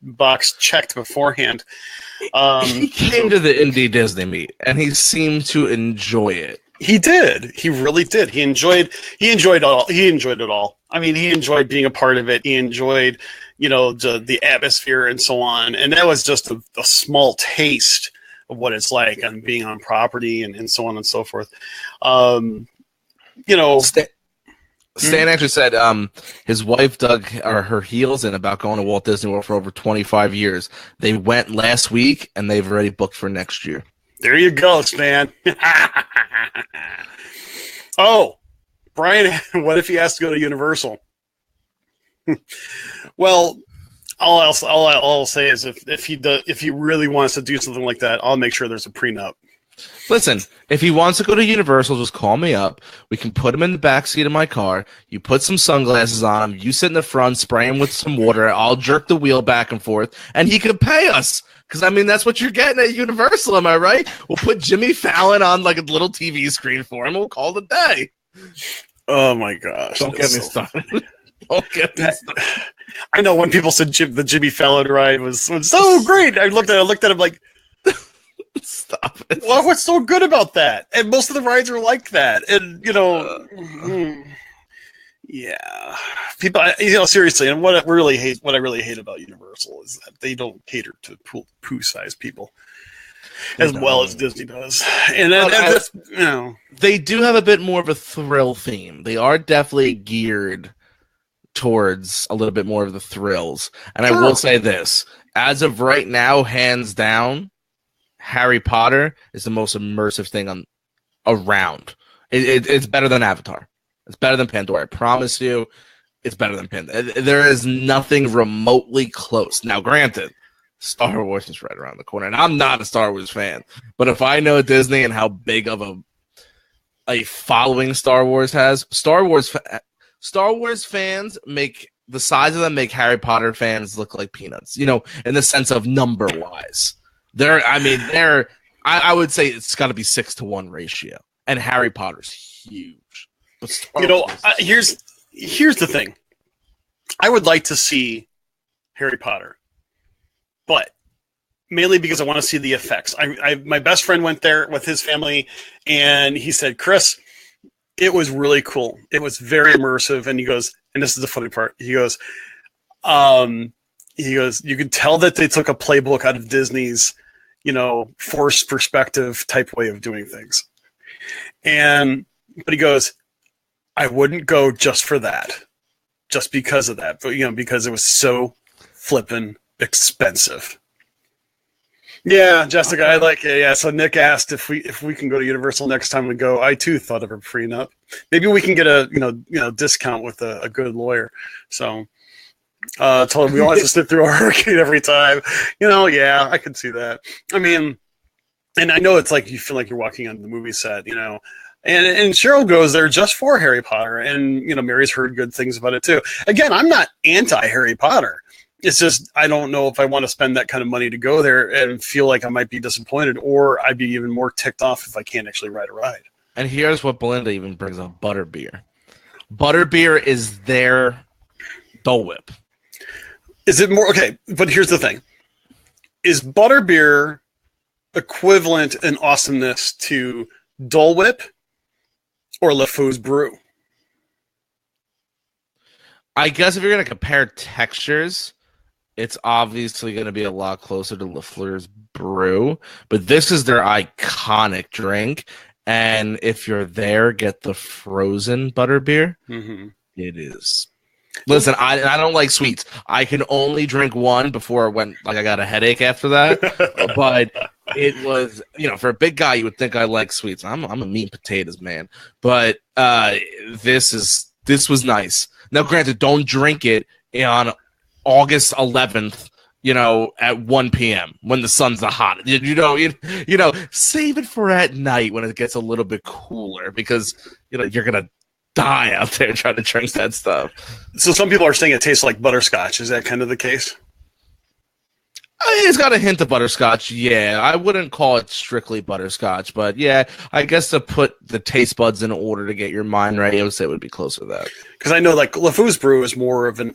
box checked beforehand? He came to the Indie Disney meet, and he seemed to enjoy it. He did. He really did. He enjoyed it all. He enjoyed it all. I mean, he enjoyed being a part of it. He enjoyed, the atmosphere and so on. And that was just a small taste of what it's like and being on property and so on and so forth. Stan actually said his wife dug her heels in about going to Walt Disney World for over 25 years. They went last week, and they've already booked for next year. There you go, Stan. Oh, Brian, what if he has to go to Universal? Well, all I'll say is if he really wants to do something like that, I'll make sure there's a prenup. Listen, if he wants to go to Universal, just call me up. We can put him in the back seat of my car. You put some sunglasses on him. You sit in the front, spray him with some water. I'll jerk the wheel back and forth, and he can pay us. Because, I mean, that's what you're getting at Universal, am I right? We'll put Jimmy Fallon on like a little TV screen for him. We'll call it a day. Oh, my gosh. Don't get me started. Don't get me started. I know when people said the Jimmy Fallon ride was so great. I looked at him like, stop it. Well, what's so good about that? And most of the rides are like that. And, yeah. People, seriously, and what I really hate about Universal is that they don't cater to poo-sized people as well as Disney does. And that's, they do have a bit more of a thrill theme. They are definitely geared towards a little bit more of the thrills. And sure. I will say this, as of right now, hands down, Harry Potter is the most immersive thing around. It's better than Avatar. It's better than Pandora. I promise you, it's better than Pandora. There is nothing remotely close. Now, granted, Star Wars is right around the corner, and I'm not a Star Wars fan. But if I know Disney and how big of a following Star Wars has, Star Wars fans make the size of them make Harry Potter fans look like peanuts. In the sense of number wise. I would say it's got to be 6-to-1 ratio, and Harry Potter's huge. But here's the thing. I would like to see Harry Potter, but mainly because I want to see the effects. My best friend went there with his family, and he said, Chris, it was really cool. It was very immersive, and he goes, and this is the funny part. He goes, you could tell that they took a playbook out of Disney's, forced perspective type way of doing things. But he goes, I wouldn't go just for that, just because of that, but because it was so flippin' expensive. Yeah, Jessica, I like it. Yeah, so Nick asked if we can go to Universal next time we go. I too thought of a prenup. Maybe we can get a discount with a good lawyer. So told him we don't have to sit through a hurricane every time. Yeah, I could see that. I mean, and I know it's like you feel like you're walking on the movie set, And Cheryl goes there just for Harry Potter, and Mary's heard good things about it too. Again, I'm not anti Harry Potter. It's just I don't know if I want to spend that kind of money to go there and feel like I might be disappointed, or I'd be even more ticked off if I can't actually ride a ride. And here's what Belinda even brings up: butterbeer. Butterbeer is their Dole Whip. Is it more okay? But here's the thing: is butterbeer equivalent in awesomeness to Dole Whip or LeFou's Brew? I guess if you're going to compare textures, it's obviously going to be a lot closer to LaFleur's Brew, but this is their iconic drink. And if you're there, get the frozen butterbeer. Mm-hmm. It is. Listen, I don't like sweets. I can only drink one before I got a headache after that. But it was, for a big guy, you would think I like sweets. I'm a meat and potatoes man. But this was nice. Now, granted, don't drink it on August 11th, at 1 p.m. when the sun's the hottest. Save it for at night when it gets a little bit cooler because, you're going to die out there trying to drink that stuff. So some people are saying it tastes like butterscotch. Is that kind of the case? It's got a hint of butterscotch, yeah. I wouldn't call it strictly butterscotch, but yeah, I guess to put the taste buds in order to get your mind ready, I would say it would be closer to that. Because I know like LeFou's Brew is more of an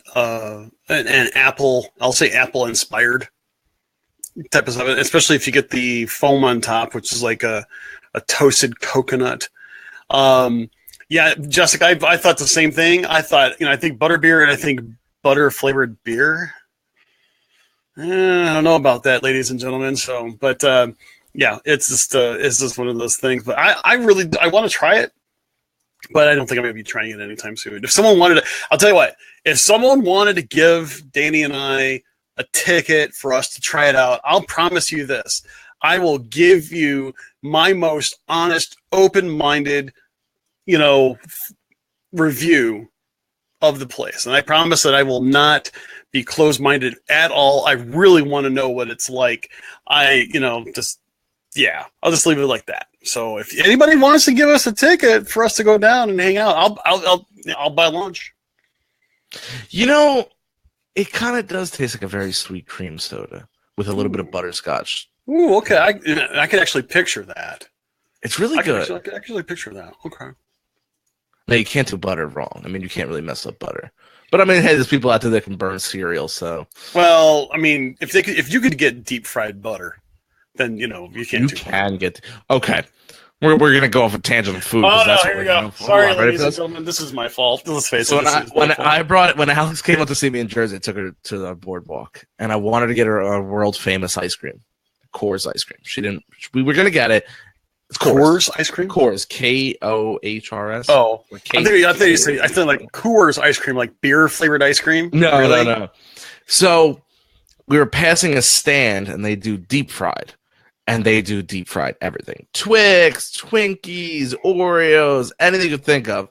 apple, I'll say apple-inspired type of stuff, especially if you get the foam on top, which is like a toasted coconut. Yeah, Jessica, I thought the same thing. I thought, I think butterbeer and I think butter-flavored beer. I don't know about that, ladies and gentlemen. So, but yeah, it's just one of those things. But I want to try it, but I don't think I'm going to be trying it anytime soon. If someone wanted to, I'll tell you what. If someone wanted to give Danny and I a ticket for us to try it out, I'll promise you this: I will give you my most honest, open-minded, review of the place, and I promise that I will not be closed-minded at all. I really want to know what it's like. I'll just leave it like that. So if anybody wants to give us a ticket for us to go down and hang out, I'll buy lunch. It kind of does taste like a very sweet cream soda with a little bit of butterscotch. Ooh, okay. I can actually picture that. It's really good. I can actually picture that. Okay. No, you can't do butter wrong. I mean, you can't really mess up butter. But I mean, hey, there's people out there that can burn cereal. So, well, I mean, if you could get deep fried butter, then you can't. You can get okay. We're gonna go off a tangent of food. Oh no, here we go. Sorry, ladies and gentlemen, this is my fault. Let's face it. When Alex came up to see me in Jersey, I took her to the boardwalk, and I wanted to get her a world famous ice cream, Coors ice cream. She didn't. We were gonna get it. It's Coors ice cream. Coors, Kohrs. Oh, I think you said. I think like Coors ice cream, like beer flavored ice cream. No, really? No. So we were passing a stand, and they do deep fried, and they do deep fried everything: Twix, Twinkies, Oreos, anything you could think of.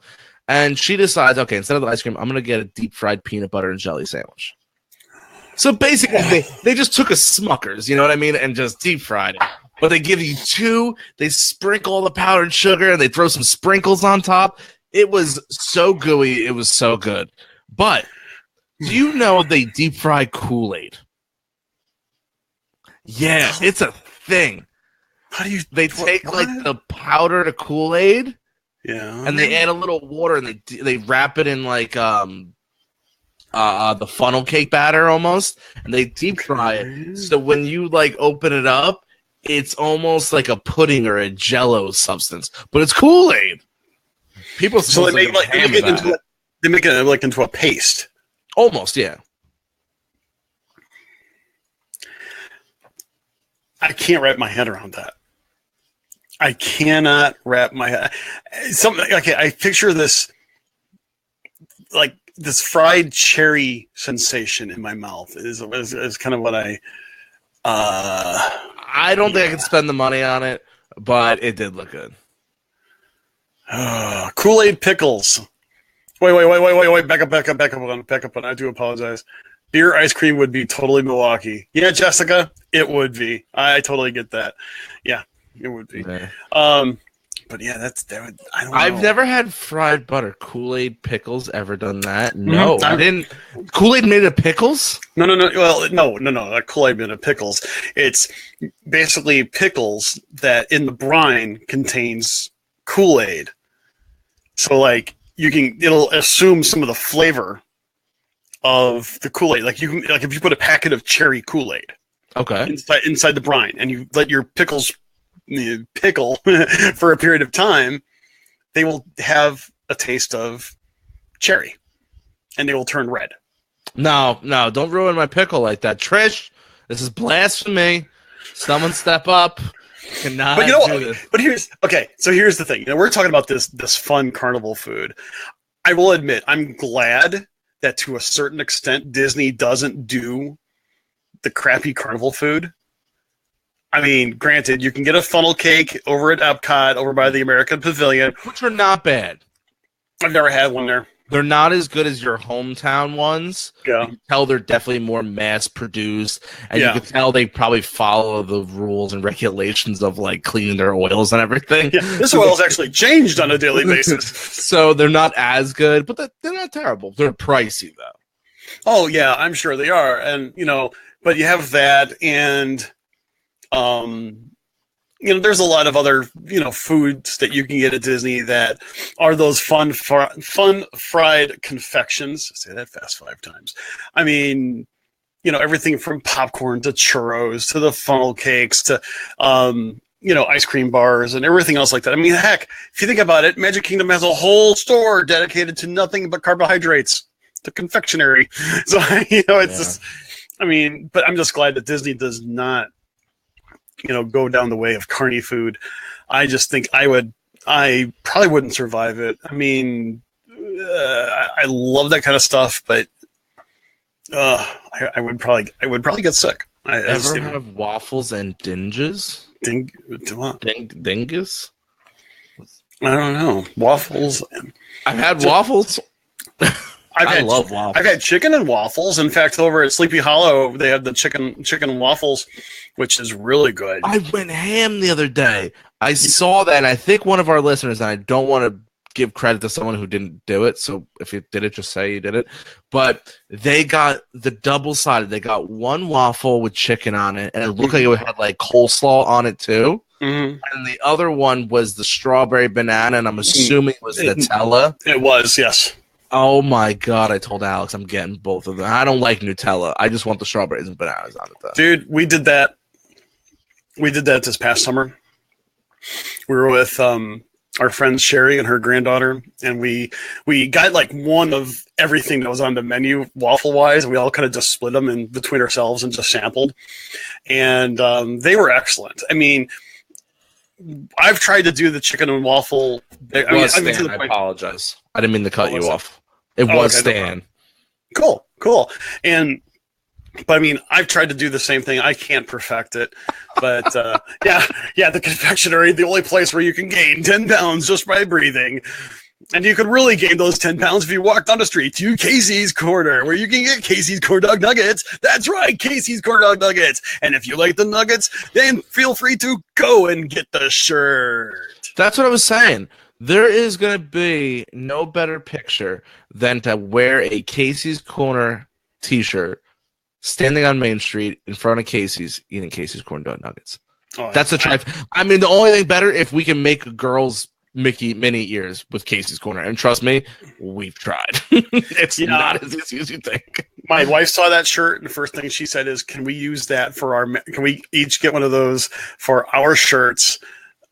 And she decides, okay, instead of the ice cream, I'm gonna get a deep fried peanut butter and jelly sandwich. So basically, they just took a Smucker's, you know what I mean, and just deep fried it. But they give you two, they sprinkle the powdered sugar, and they throw some sprinkles on top. It was so gooey. It was so good. But do you know they deep fry Kool-Aid? Yeah, it's a thing. How do you? They take like the powder to Kool-Aid, yeah, and they add a little water, and they wrap it in like the funnel cake batter almost, and they deep fry it. So when you like open it up, it's almost like a pudding or a Jello substance, but it's Kool-Aid. People so they make it like into a paste. Almost, yeah. I can't wrap my head around that. I cannot wrap my head. Okay, I picture this like this fried cherry sensation in my mouth is kind of what I I don't think I could spend the money on it, but it did look good. Kool-Aid pickles. Wait. Back up. I do apologize. Beer ice cream would be totally Milwaukee. Yeah, Jessica, it would be. I totally get that. Yeah, it would be. Yeah. But yeah, that would, I don't know. I've never had fried butter. Kool-Aid pickles, ever done that? No, I didn't. Kool-Aid made of pickles? No. Well, no. Kool-Aid made of pickles. It's basically pickles that in the brine contains Kool-Aid. So like it'll assume some of the flavor of the Kool-Aid. Like if you put a packet of cherry Kool-Aid inside the brine and you let your pickles pickle for a period of time, they will have a taste of cherry and they will turn red. No, don't ruin my pickle like that. Trish, this is blasphemy. Someone step up. Cannot but you know do this. But here's the thing. We're talking about this fun carnival food. I will admit, I'm glad that to a certain extent Disney doesn't do the crappy carnival food. I mean, granted, you can get a funnel cake over at Epcot, over by the American Pavilion, which are not bad. I've never had one there. They're not as good as your hometown ones. Yeah. You can tell they're definitely more mass-produced, and you can tell they probably follow the rules and regulations of like cleaning their oils and everything. Yeah, this oil's actually changed on a daily basis. So they're not as good, but they're not terrible. They're pricey, though. Oh, yeah, I'm sure they are. And, but you have that, and there's a lot of other, foods that you can get at Disney that are those fun fried confections. Say that fast 5 times. I mean, everything from popcorn to churros to the funnel cakes to, ice cream bars and everything else like that. I mean, heck, if you think about it, Magic Kingdom has a whole store dedicated to nothing but carbohydrates, to confectionery. So, it's just, but I'm just glad that Disney does not, go down the way of carny food. I just think I probably wouldn't survive it. I mean, I love that kind of stuff, but I would probably get sick. Ever have waffles and dinges? Dingus? I don't know. Waffles. I've had waffles. I love waffles. I've had chicken and waffles. In fact, over at Sleepy Hollow, they have the chicken and waffles, which is really good. I went ham the other day. I saw that, and I think one of our listeners, and I don't want to give credit to someone who didn't do it, so if you did it, just say you did it. But they got the double-sided. They got one waffle with chicken on it, and it looked like it had like coleslaw on it too. Mm-hmm. And the other one was the strawberry banana, and I'm assuming it was Nutella. It was, yes. Oh my God, I told Alex I'm getting both of them. I don't like Nutella. I just want the strawberries and bananas on it, though. Dude, we did that. We did that this past summer. We were with our friend Sherry and her granddaughter, and we got like one of everything that was on the menu waffle-wise, and we all kind of just split them in between ourselves and just sampled. And they were excellent. I mean, I've tried to do the chicken and waffle. I apologize. I didn't mean to cut you off. It was Stan. Cool. But I mean, I've tried to do the same thing. I can't perfect it. But the confectionery, the only place where you can gain 10 pounds just by breathing. And you could really gain those 10 pounds if you walk down the street to Casey's Corner, where you can get Casey's Corn Dog Nuggets. That's right, Casey's Corn Dog Nuggets. And if you like the nuggets, then feel free to go and get the shirt. That's what I was saying. There is going to be no better picture than to wear a Casey's Corner t-shirt standing on Main Street in front of Casey's eating Casey's Corn Dog Nuggets. Oh, that's a try. I mean, the only thing better if we can make girls Mickey mini ears with Casey's Corner. And trust me, we've tried. It's not as easy as you think. My wife saw that shirt, and the first thing she said is, can we use that can we each get one of those for our shirts?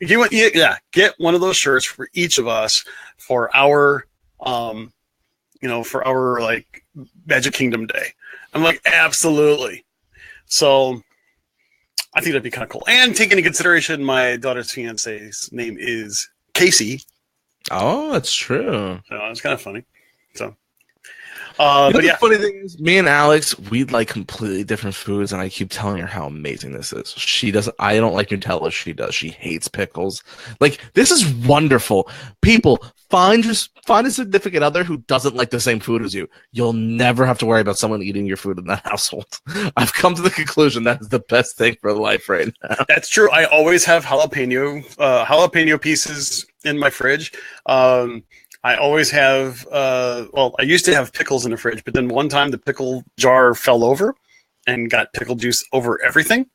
Get one of those shirts for each of us for our, for our like Magic Kingdom Day. I'm like, absolutely. So I think that'd be kind of cool. And take into consideration my daughter's fiance's name is Casey. Oh, that's true. So it's kind of funny. So, But the yeah, funny thing is, me and Alex, we like completely different foods, and I keep telling her how amazing this is. She doesn't. I don't like Nutella. She does. She hates pickles. Like, this is wonderful. People, find a significant other who doesn't like the same food as you. You'll never have to worry about someone eating your food in that household. I've come to the conclusion that is the best thing for life right now. that's true. I always have jalapeno pieces in my fridge. I always have. Well, I used to have pickles in the fridge, but then one time the pickle jar fell over and got pickle juice over everything.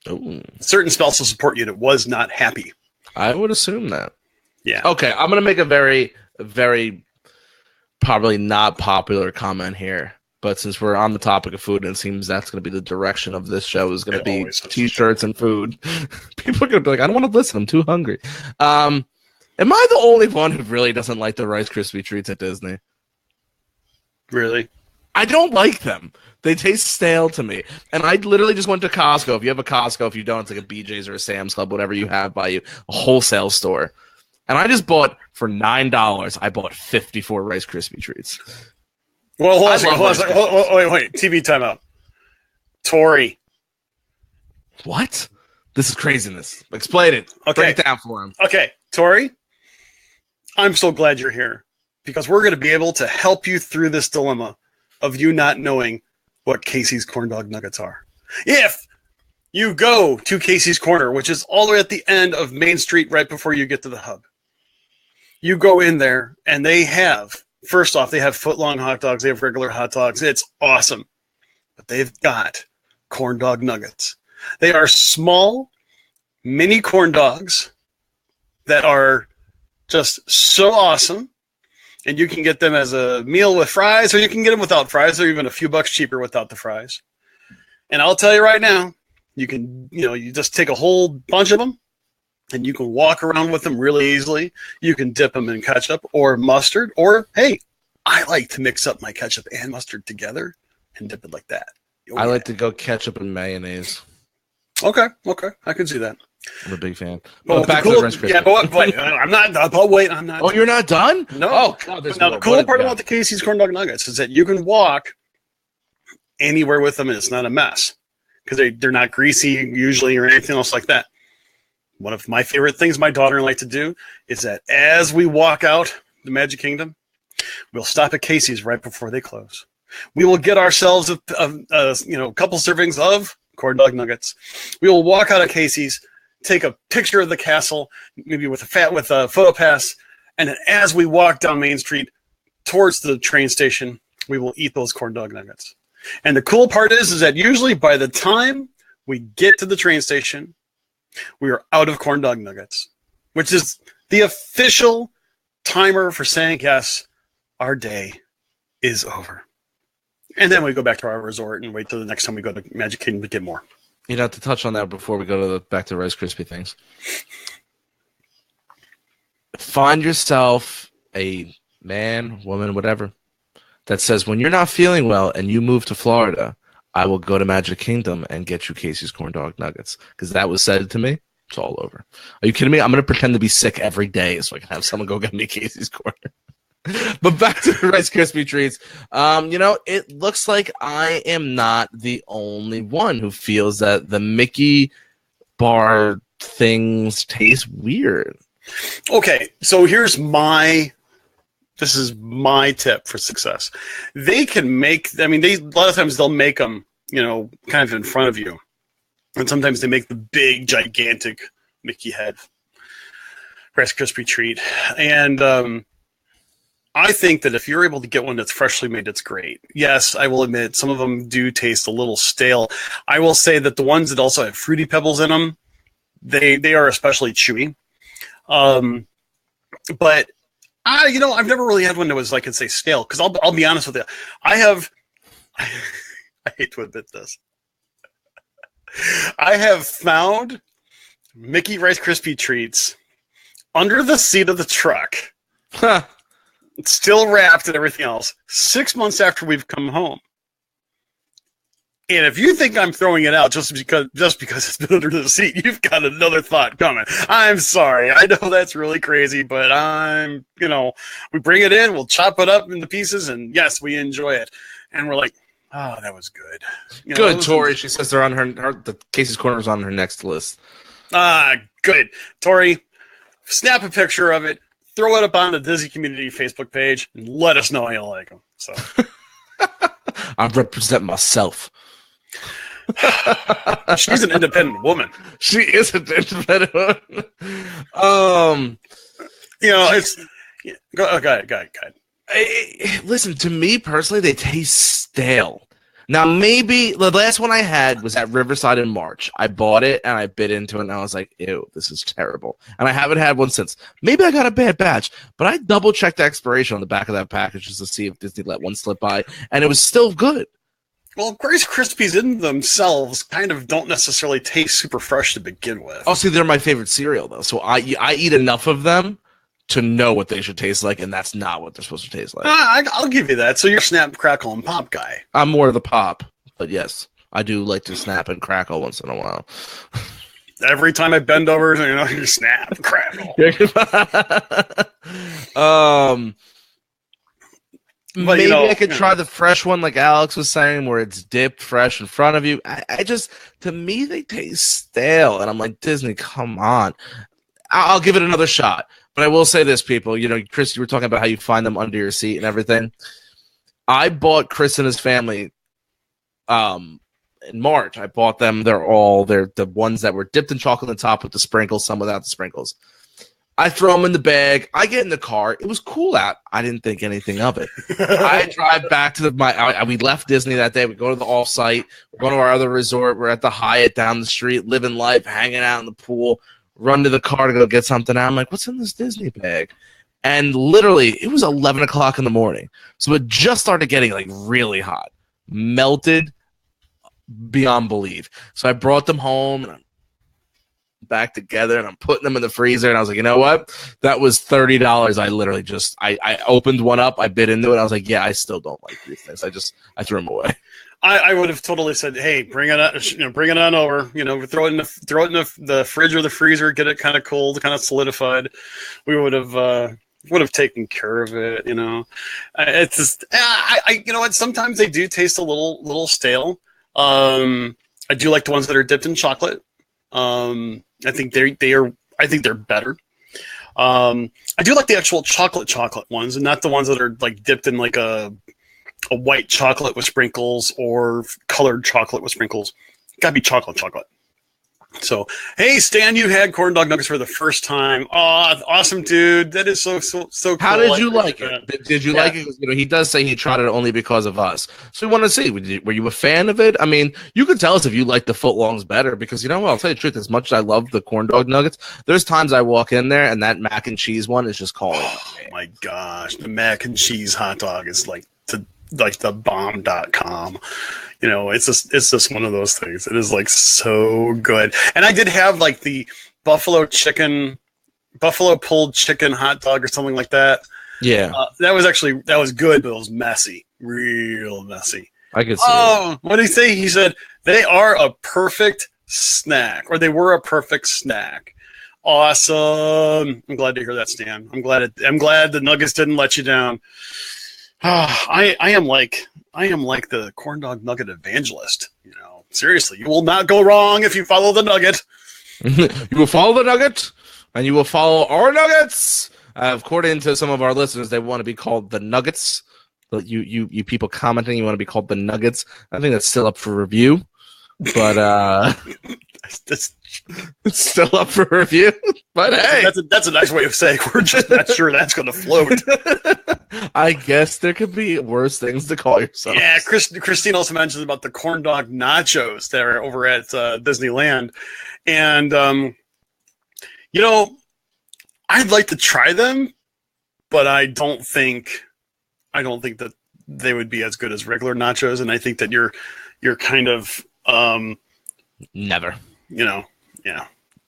Ooh. Certain spousal support unit was not happy. I would assume that. Yeah. Okay, I'm gonna make a very, very probably not popular comment here. But since we're on the topic of food, and it seems that's going to be the direction of this show is going to be T-shirts and food. People are going to be like, I don't want to listen. I'm too hungry. Am I the only one who really doesn't like the Rice Krispie treats at Disney? Really? I don't like them. They taste stale to me. And I literally just went to Costco. If you have a Costco, if you don't, it's like a BJ's or a Sam's Club, whatever you have by you, a wholesale store. And I just bought, for $9, I bought 54 Rice Krispie treats. Well, hold on a second. Wait. TV timeout. Tori. What? This is craziness. Explain it. Okay. Break it down for him. Okay, Tori, I'm so glad you're here because we're going to be able to help you through this dilemma of you not knowing what Casey's Corn Dog Nuggets are. If you go to Casey's Corner, which is all the way at the end of Main Street right before you get to the hub, you go in there and they have, first off, they have foot-long hot dogs. They have regular hot dogs. It's awesome. But they've got corn dog nuggets. They are small, mini corn dogs that are just so awesome. And you can get them as a meal with fries, or you can get them without fries. They're even a few bucks cheaper without the fries. And I'll tell you right now, you just take a whole bunch of them, and you can walk around with them really easily. You can dip them in ketchup or mustard, or, hey, I like to mix up my ketchup and mustard together and dip it like that. I like to go ketchup and mayonnaise. Okay, I can see that. I'm a big fan. Well, back to the Rice Krispies. Yeah, but wait, I'm not. But wait, I'm not. Oh, you're not done? No. Oh, God. Now, the cool part about the Casey's Corn Dog Nuggets is that you can walk anywhere with them and it's not a mess because they're not greasy usually or anything else like that. One of my favorite things my daughter and I like to do is that as we walk out the Magic Kingdom, we'll stop at Casey's right before they close. We will get ourselves a couple servings of corn dog nuggets. We will walk out of Casey's, take a picture of the castle, maybe with a photo pass, and then as we walk down Main Street towards the train station, we will eat those corn dog nuggets. And the cool part is that usually by the time we get to the train station, we are out of corn dog nuggets, which is the official timer for saying, yes, our day is over. And then we go back to our resort and wait till the next time we go to Magic Kingdom to get more. You'd have to touch on that before we go to back to Rice Krispie things. Find yourself a man, woman, whatever, that says, when you're not feeling well and you move to Florida, I will go to Magic Kingdom and get you Casey's Corn Dog Nuggets. Because that was said to me. It's all over. Are you kidding me? I'm going to pretend to be sick every day so I can have someone go get me Casey's Corner. But back to the Rice Krispie treats. It looks like I am not the only one who feels that the Mickey bar things taste weird. Okay, so this is my tip for success. They can make, a lot of times they'll make them, kind of in front of you. And sometimes they make the big, gigantic Mickey head Rice Krispie treat. And I think that if you're able to get one that's freshly made, it's great. Yes, I will admit some of them do taste a little stale. I will say that the ones that also have Fruity Pebbles in them, they are especially chewy. But I've never really had one that was, I could say, stale. Because I'll be honest with you, I hate to admit this. I have found Mickey Rice Krispie treats under the seat of the truck. Huh. It's still wrapped and everything else. 6 months after we've come home. And if you think I'm throwing it out just because it's been under the seat, you've got another thought coming. I'm sorry. I know that's really crazy, but we bring it in, we'll chop it up into pieces, and yes, we enjoy it. And we're like, oh, that was good. Good, Tori. She says they're on the Casey's Corner is on her next list. Good. Tori, snap a picture of it, throw it up on the Disney Community Facebook page, and let us know how you like them. So I represent myself. She's an independent woman. She is an independent woman. It's go ahead. Listen, to me personally, they taste stale. Now, maybe the last one I had was at Riverside in March. I bought it and I bit into it and I was like, ew, this is terrible. And I haven't had one since. Maybe I got a bad batch, but I double checked the expiration on the back of that package just to see if Disney let one slip by, and it was still good. Well, Rice Krispies in themselves kind of don't necessarily taste super fresh to begin with. Oh, see, they're my favorite cereal, though. So I eat enough of them to know what they should taste like, and that's not what they're supposed to taste like. I'll give you that. So you're Snap, Crackle, and Pop guy. I'm more of the Pop, but yes, I do like to snap and crackle once in a while. Every time I bend over, you snap, crackle. But, maybe I could try the fresh one, like Alex was saying, where it's dipped fresh in front of you. I just, to me, they taste stale, and I'm like, Disney, come on. I'll give it another shot. But I will say this, people. Chris, you were talking about how you find them under your seat and everything. I bought Chris and his family in March. I bought them. They're the ones that were dipped in chocolate on the top with the sprinkles, some without the sprinkles. I throw them in the bag. I get in the car. It was cool out. I didn't think anything of it. I drive back to we left Disney that day. We go to the off-site. We're going to our other resort. We're at the Hyatt down the street, living life, hanging out in the pool. Run to the car to go get something out. I'm like, what's in this Disney bag? And literally, it was 11 o'clock in the morning. So it just started getting like really hot. Melted beyond belief. So I brought them home and I'm back together and I'm putting them in the freezer. And I was like, you know what? That was $30. I literally I opened one up. I bit into it. I was like, yeah, I still don't like these things. I threw them away. I would have totally said, "Hey, bring it on over. Throw it in the fridge or the freezer, get it kind of cold, kind of solidified." We would have taken care of it. It's just, what? Sometimes they do taste a little stale. I do like the ones that are dipped in chocolate. I think they're better. I do like the actual chocolate ones, and not the ones that are like dipped in like a white chocolate with sprinkles or colored chocolate with sprinkles. Gotta be chocolate. So, hey, Stan, you had corn dog nuggets for the first time. Oh, awesome, dude. That is so cool. How did you like it? Did you like it? He does say he tried it only because of us. So we want to see, were you a fan of it? I mean, you could tell us if you like the footlongs better because, I'll tell you the truth, as much as I love the corn dog nuggets, there's times I walk in there and that mac and cheese one is just calling. Oh, my gosh. The mac and cheese hot dog is like the bomb.com. It's just one of those things. It is like so good. And I did have like the buffalo pulled chicken hot dog or something like that. Yeah. That was good, but it was messy, real messy. I could see it. What did he say? He said they are a perfect snack, or they were a perfect snack. Awesome. I'm glad to hear that, Stan. I'm glad the Nuggets didn't let you down. I am like the corn dog nugget evangelist. Seriously, you will not go wrong if you follow the nugget. You will follow the nugget, and you will follow our nuggets. According to some of our listeners, they want to be called the Nuggets. You people commenting, you want to be called the Nuggets. I think that's still up for review, but it's still up for review. But hey, that's a nice way of saying we're just not sure that's going to float. I guess there could be worse things to call yourself. Yeah, Christine also mentions about the corn dog nachos that are over at Disneyland, and I'd like to try them, but I don't think that they would be as good as regular nachos, and I think that you're kind of never. Yeah.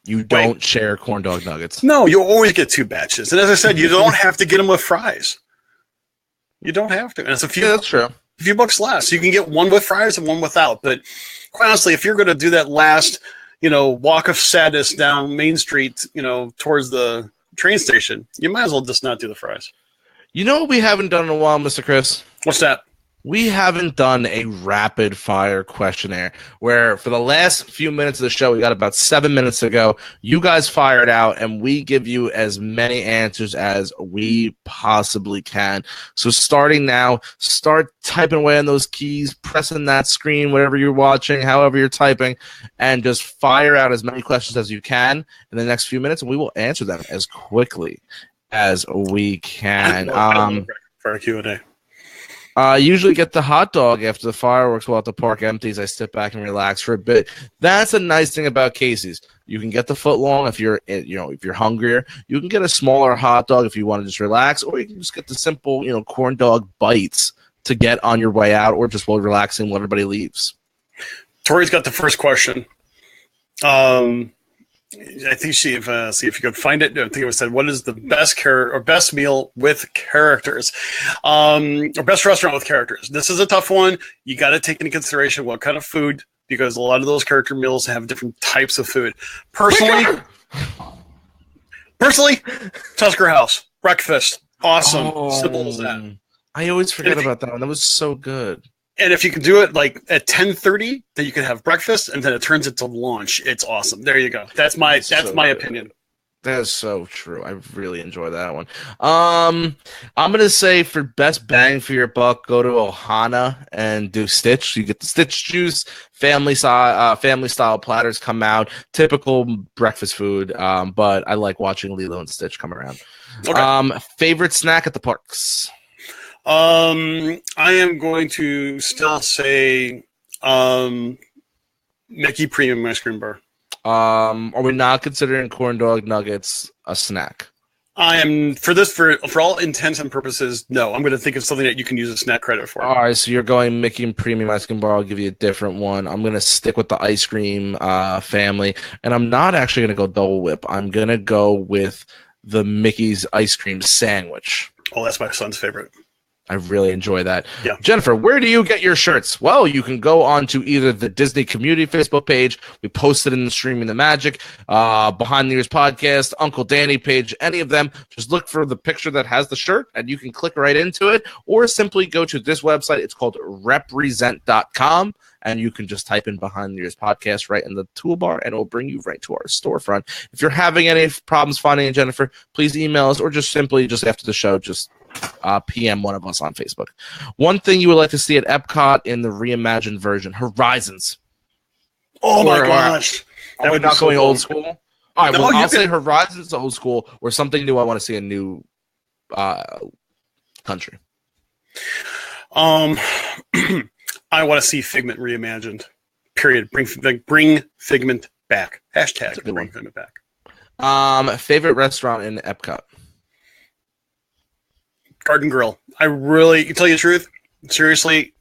You don't share corn dog nuggets. No, you always get two batches. And as I said, you don't have to get them with fries. You don't have to. And it's a few. Yeah, that's true. a few bucks less. You can get one with fries and one without. But quite honestly, if you're going to do that last, walk of sadness down Main Street, towards the train station, you might as well just not do the fries. You know what we haven't done in a while, Mr. Chris? What's that? We haven't done a rapid fire questionnaire where for the last few minutes of the show, we got about 7 minutes to go. You guys fire it out and we give you as many answers as we possibly can. So starting now, start typing away on those keys, pressing that screen, whatever you're watching, however you're typing, and just fire out as many questions as you can in the next few minutes, and we will answer them as quickly as we can. For a Q&A. I usually get the hot dog after the fireworks while the park empties. I sit back and relax for a bit. That's a nice thing about Casey's. You can get the foot long if you're hungrier. You can get a smaller hot dog if you want to just relax, or you can just get the simple, corn dog bites to get on your way out, or just while relaxing while everybody leaves. Tori's got the first question. I think see if you could find it. I think it was said, what is the best meal with characters, or best restaurant with characters? This is a tough one. You got to take into consideration what kind of food, because a lot of those character meals have different types of food. Personally, Tusker House breakfast, awesome, simple as that. I always forget about that one. That was so good. And if you can do it like at 10:30, then you can have breakfast, and then it turns into lunch. It's awesome. There you go. That's my opinion. That is so true. I really enjoy that one. I'm gonna say for best bang for your buck, go to Ohana and do Stitch. You get the Stitch juice, family style platters come out, typical breakfast food. But I like watching Lilo and Stitch come around. Okay. Favorite snack at the parks? I am going to still say Mickey Premium Ice Cream Bar. Are we not considering corn dog nuggets a snack? I am for all intents and purposes. No, I'm going to think of something that you can use a snack credit for. All right, so you're going Mickey Premium Ice Cream Bar. I'll give you a different one. I'm going to stick with the ice cream family, and I'm not actually going to go Dole Whip. I'm going to go with the Mickey's ice cream sandwich. Oh, that's my son's favorite. I really enjoy that. Yeah. Jennifer, where do you get your shirts? Well, you can go on to either the Disney Community Facebook page. We posted in the Streaming the Magic, Behind the Ears podcast, Uncle Danny page, any of them. Just look for the picture that has the shirt, and you can click right into it, or simply go to this website. It's called represent.com, and you can just type in Behind the Ears podcast right in the toolbar, and it will bring you right to our storefront. If you're having any problems finding it, Jennifer, please email us, or just simply after the show, just PM one of us on Facebook. One thing you would like to see at Epcot in the reimagined version, Horizons. Oh my gosh. Are we not going old school? All right, well, I'll say Horizons old school, or something new. I want to see a new country. I want to see Figment reimagined. Period. Bring Figment back. Hashtag bring Figment back. Favorite restaurant in Epcot? Garden Grill. I really, to tell you the truth, seriously,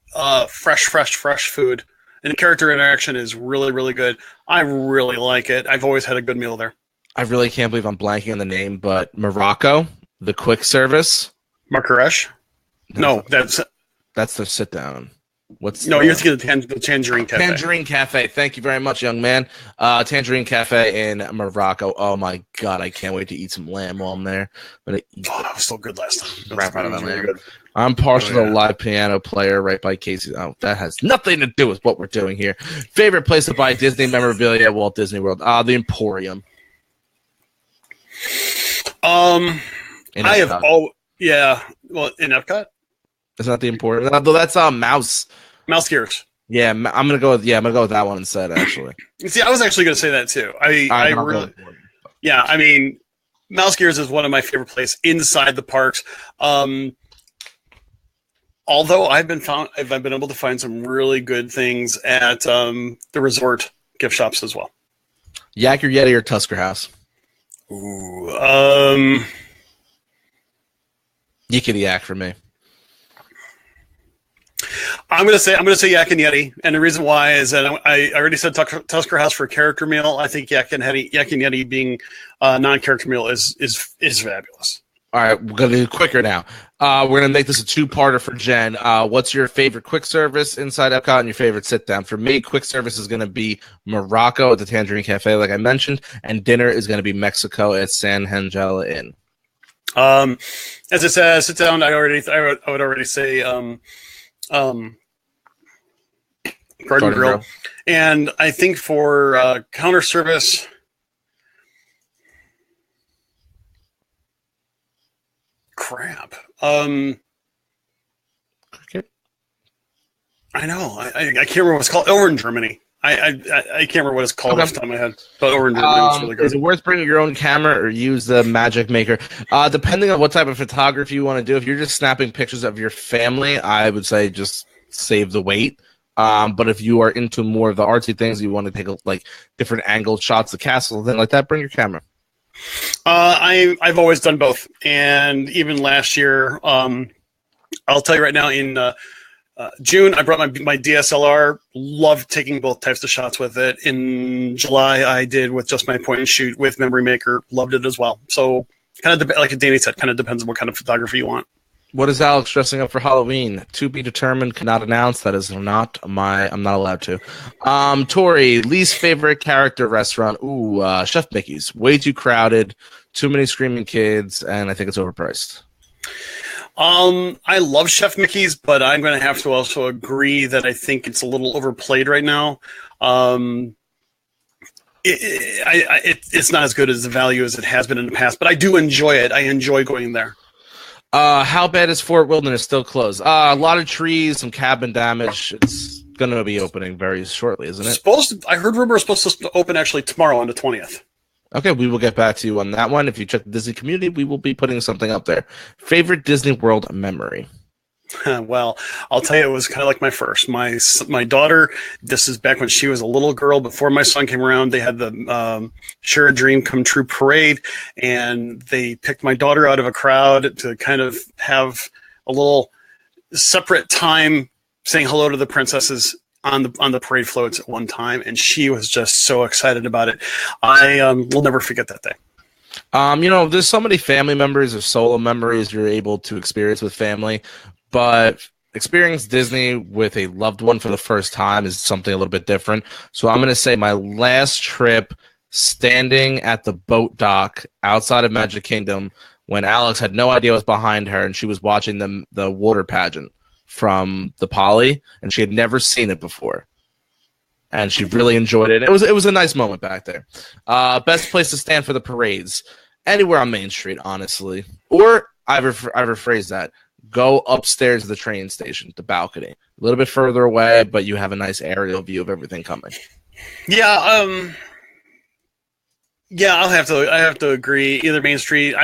fresh food. And the character interaction is really, really good. I really like it. I've always had a good meal there. I really can't believe I'm blanking on the name, but Morocco, the quick service. Marrakesh? No, that's the sit down. You're thinking of the Tangerine Cafe. Tangerine Cafe. Thank you very much, young man. Tangerine Cafe in Morocco. Oh my god, I can't wait to eat some lamb while I'm there. That was so good last time. Right out of that lamb. I'm partial to the live piano player right by Casey. Oh, that has nothing to do with what we're doing here. Favorite place to buy Disney memorabilia at Walt Disney World? The Emporium. In Epcot. Isn't that the Emporium? That's Mouse Gears. Yeah, I'm gonna go with that one instead. Actually, see, I was actually gonna say that too. I mean, Mouse Gears is one of my favorite places inside the parks. Although I've been able to find some really good things at the resort gift shops as well. Yak or Yeti or Tusker House? Ooh, Yickety yak for me. I'm gonna say Yak and Yeti, and the reason why is that I already said Tusker House for a character meal. I think Yak and Yeti being a non-character meal is fabulous. All right, we're gonna do it quicker now. We're gonna make this a two-parter for Jen. What's your favorite quick service inside Epcot and your favorite sit-down? For me, quick service is gonna be Morocco at the Tangerine Cafe, like I mentioned, and dinner is gonna be Mexico at San Angela Inn. As I said, sit down. I would already say Garden Grill. And I think for counter service, crap. Okay. I know. I can't remember what it's called. Over in Germany. I can't remember what it's called off the top of my head. But over in Germany, it's really good. Is it worth bringing your own camera or use the Magic Maker? Depending on what type of photography you want to do, if you're just snapping pictures of your family, I would say just save the weight. But if you are into more of the artsy things, you want to take like different angled shots of the castle, then like that, bring your camera. I've always done both, and even last year, I'll tell you right now, in June, I brought my DSLR. Loved taking both types of shots with it. In July, I did with just my point and shoot with Memory Maker. Loved it as well. So kind of like Danny said, kind of depends on what kind of photography you want. What is Alex dressing up for Halloween? To be determined, cannot announce. That is not I'm not allowed to. Tori, least favorite character restaurant. Ooh, Chef Mickey's. Way too crowded, too many screaming kids, and I think it's overpriced. I love Chef Mickey's, but I'm going to have to also agree that I think it's a little overplayed right now. It's not as good as the value as it has been in the past, but I do enjoy it. I enjoy going there. How bad is Fort Wilderness still closed? A lot of trees, some cabin damage. It's going to be opening very shortly, isn't it? I heard rumor is supposed to open actually tomorrow on the 20th. Okay, we will get back to you on that one. If you check the Disney community, we will be putting something up there. Favorite Disney World memory? Well, I'll tell you, it was kind of like my first. My daughter, this is back when she was a little girl, before my son came around, they had the Share a Dream Come True parade, and they picked my daughter out of a crowd to kind of have a little separate time saying hello to the princesses on the parade floats at one time, and she was just so excited about it. I will never forget that day. There's so many family members or solo memories you're able to experience with family, but experience Disney with a loved one for the first time is something a little bit different. So I'm going to say my last trip standing at the boat dock outside of Magic Kingdom when Alex had no idea what was behind her and she was watching the water pageant from the Poly, and she had never seen it before. And she really enjoyed it. It was a nice moment back there. Best place to stand for the parades. Anywhere on Main Street, honestly. Or I rephrase that. Go upstairs to the train station, the balcony. A little bit further away, but you have a nice aerial view of everything coming. Yeah, I have to agree. Either Main Street.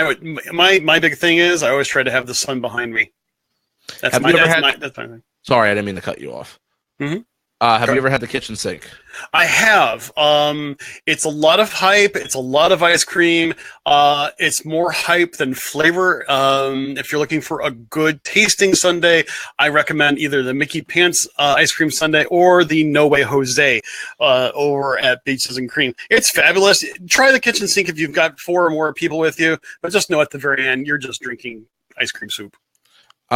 My big thing is I always try to have the sun behind me. That's my thing. Sorry, I didn't mean to cut you off. Mm-hmm. Have you ever had the kitchen sink? I have. It's a lot of hype. It's a lot of ice cream. It's more hype than flavor. If you're looking for a good tasting sundae, I recommend either the Mickey Pants ice cream sundae or the No Way Jose over at Beaches and Cream. It's fabulous. Try the kitchen sink if you've got 4 or more people with you, but just know at the very end you're just drinking ice cream soup.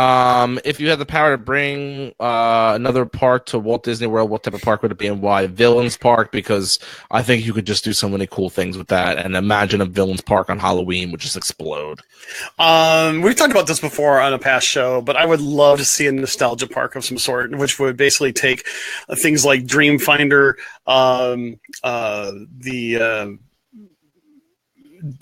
If you had the power to bring another park to Walt Disney World, what type of park would it be and why? Villains Park, because I think you could just do so many cool things with that. And imagine a Villains Park on Halloween would just explode. We've talked about this before on a past show, but I would love to see a nostalgia park of some sort, which would basically take things like Dreamfinder,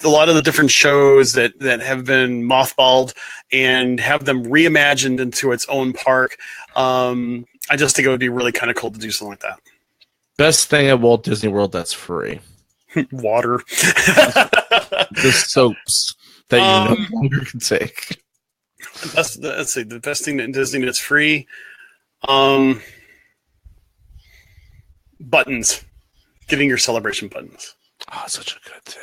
a lot of the different shows that have been mothballed and have them reimagined into its own park. I just think it would be really kind of cool to do something like that. Best thing at Walt Disney World that's free. Water. The soaps that you no longer can take. Let's see, the best thing in Disney that's free. Buttons. Getting your celebration buttons. Oh, such a good thing.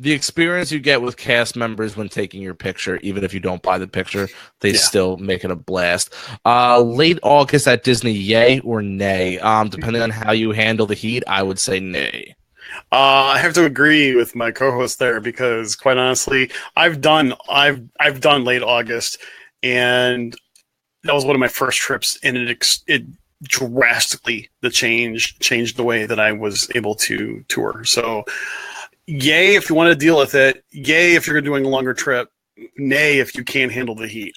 The experience you get with cast members when taking your picture, even if you don't buy the picture, they still make it a blast. Late August at Disney, yay or nay? Depending on how you handle the heat, I would say nay. I have to agree with my co-host there because, quite honestly, I've done late August, and that was one of my first trips, and it drastically changed the way that I was able to tour. So, yay if you want to deal with it. Yay if you're doing a longer trip. Nay if you can't handle the heat.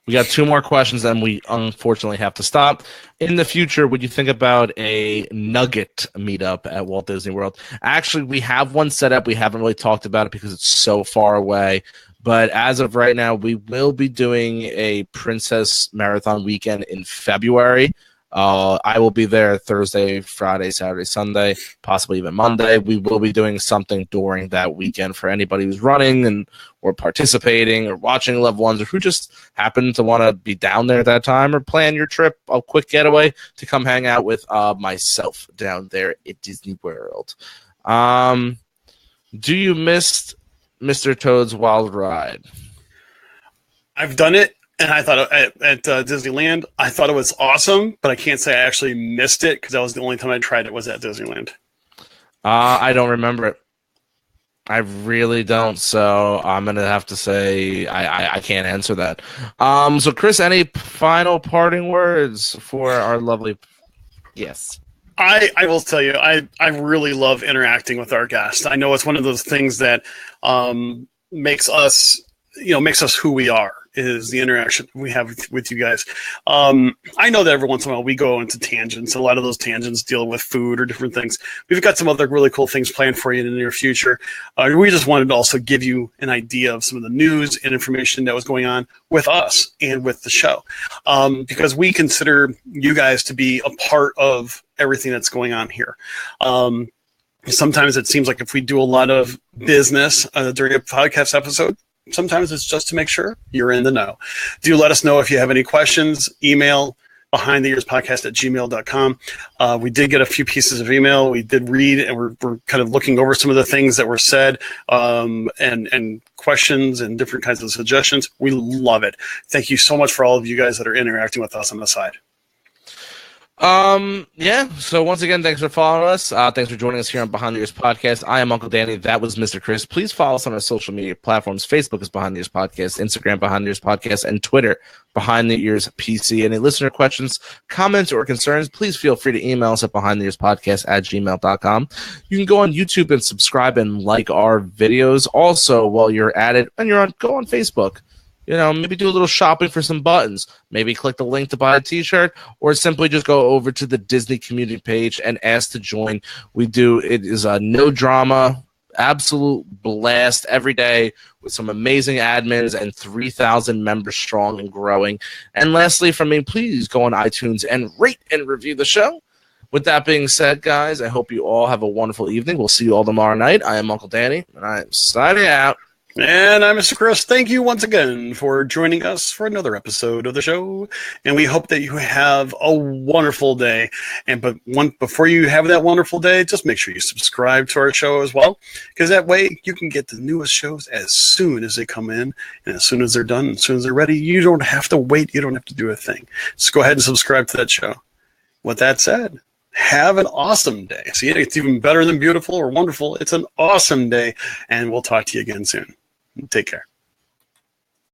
We got 2 more questions, and we unfortunately have to stop. In the future, would you think about a Nugget meetup at Walt Disney World? Actually, we have one set up. We haven't really talked about it because it's so far away. But as of right now, we will be doing a Princess Marathon weekend in February. I will be there Thursday, Friday, Saturday, Sunday, possibly even Monday. We will be doing something during that weekend for anybody who's running or participating or watching loved ones or who just happen to want to be down there at that time or plan your trip, a quick getaway to come hang out with myself down there at Disney World. Do you miss Mr. Toad's Wild Ride? I've done it. And I thought at Disneyland, I thought it was awesome, but I can't say I actually missed it because that was the only time I tried it was at Disneyland. I don't remember it. I really don't. So I'm going to have to say I can't answer that. So, Chris, any final parting words for our lovely... Yes. I will tell you, I really love interacting with our guests. I know it's one of those things that makes us who we are. Is the interaction we have with you guys. I know that every once in a while we go into tangents. A lot of those tangents deal with food or different things. We've got some other really cool things planned for you in the near future. We just wanted to also give you an idea of some of the news and information that was going on with us and with the show. Because we consider you guys to be a part of everything that's going on here. Sometimes it seems like if we do a lot of business during a podcast episode, sometimes it's just to make sure you're in the know. Do let us know if you have any questions. Email behindtheearspodcast@gmail.com. We did get a few pieces of email. We did read, and we're kind of looking over some of the things that were said and questions and different kinds of suggestions. We love it. Thank you so much for all of you guys that are interacting with us on the side. Yeah. So once again, thanks for following us. Thanks for joining us here on Behind the Ears Podcast. I am Uncle Danny. That was Mr. Chris. Please follow us on our social media platforms. Facebook is Behind the Ears Podcast, Instagram Behind the Ears Podcast, and Twitter Behind the Ears PC. Any listener questions, comments, or concerns, please feel free to email us at behindtheearspodcast@gmail.com. You can go on YouTube and subscribe and like our videos. Also, while you're at it and go on Facebook. Maybe do a little shopping for some buttons. Maybe click the link to buy a t-shirt or simply just go over to the Disney community page and ask to join. It is a no drama, absolute blast every day with some amazing admins and 3,000 members strong and growing. And lastly, from me, please go on iTunes and rate and review the show. With that being said, guys, I hope you all have a wonderful evening. We'll see you all tomorrow night. I am Uncle Danny, and I am signing out. And I'm Mr. Chris. Thank you once again for joining us for another episode of the show. And we hope that you have a wonderful day. Before you have that wonderful day, just make sure you subscribe to our show as well, because that way you can get the newest shows as soon as they come in, and as soon as they're done, as soon as they're ready. You don't have to wait. You don't have to do a thing. Just go ahead and subscribe to that show. With that said, have an awesome day. See, it's even better than beautiful or wonderful. It's an awesome day, and we'll talk to you again soon. Take care.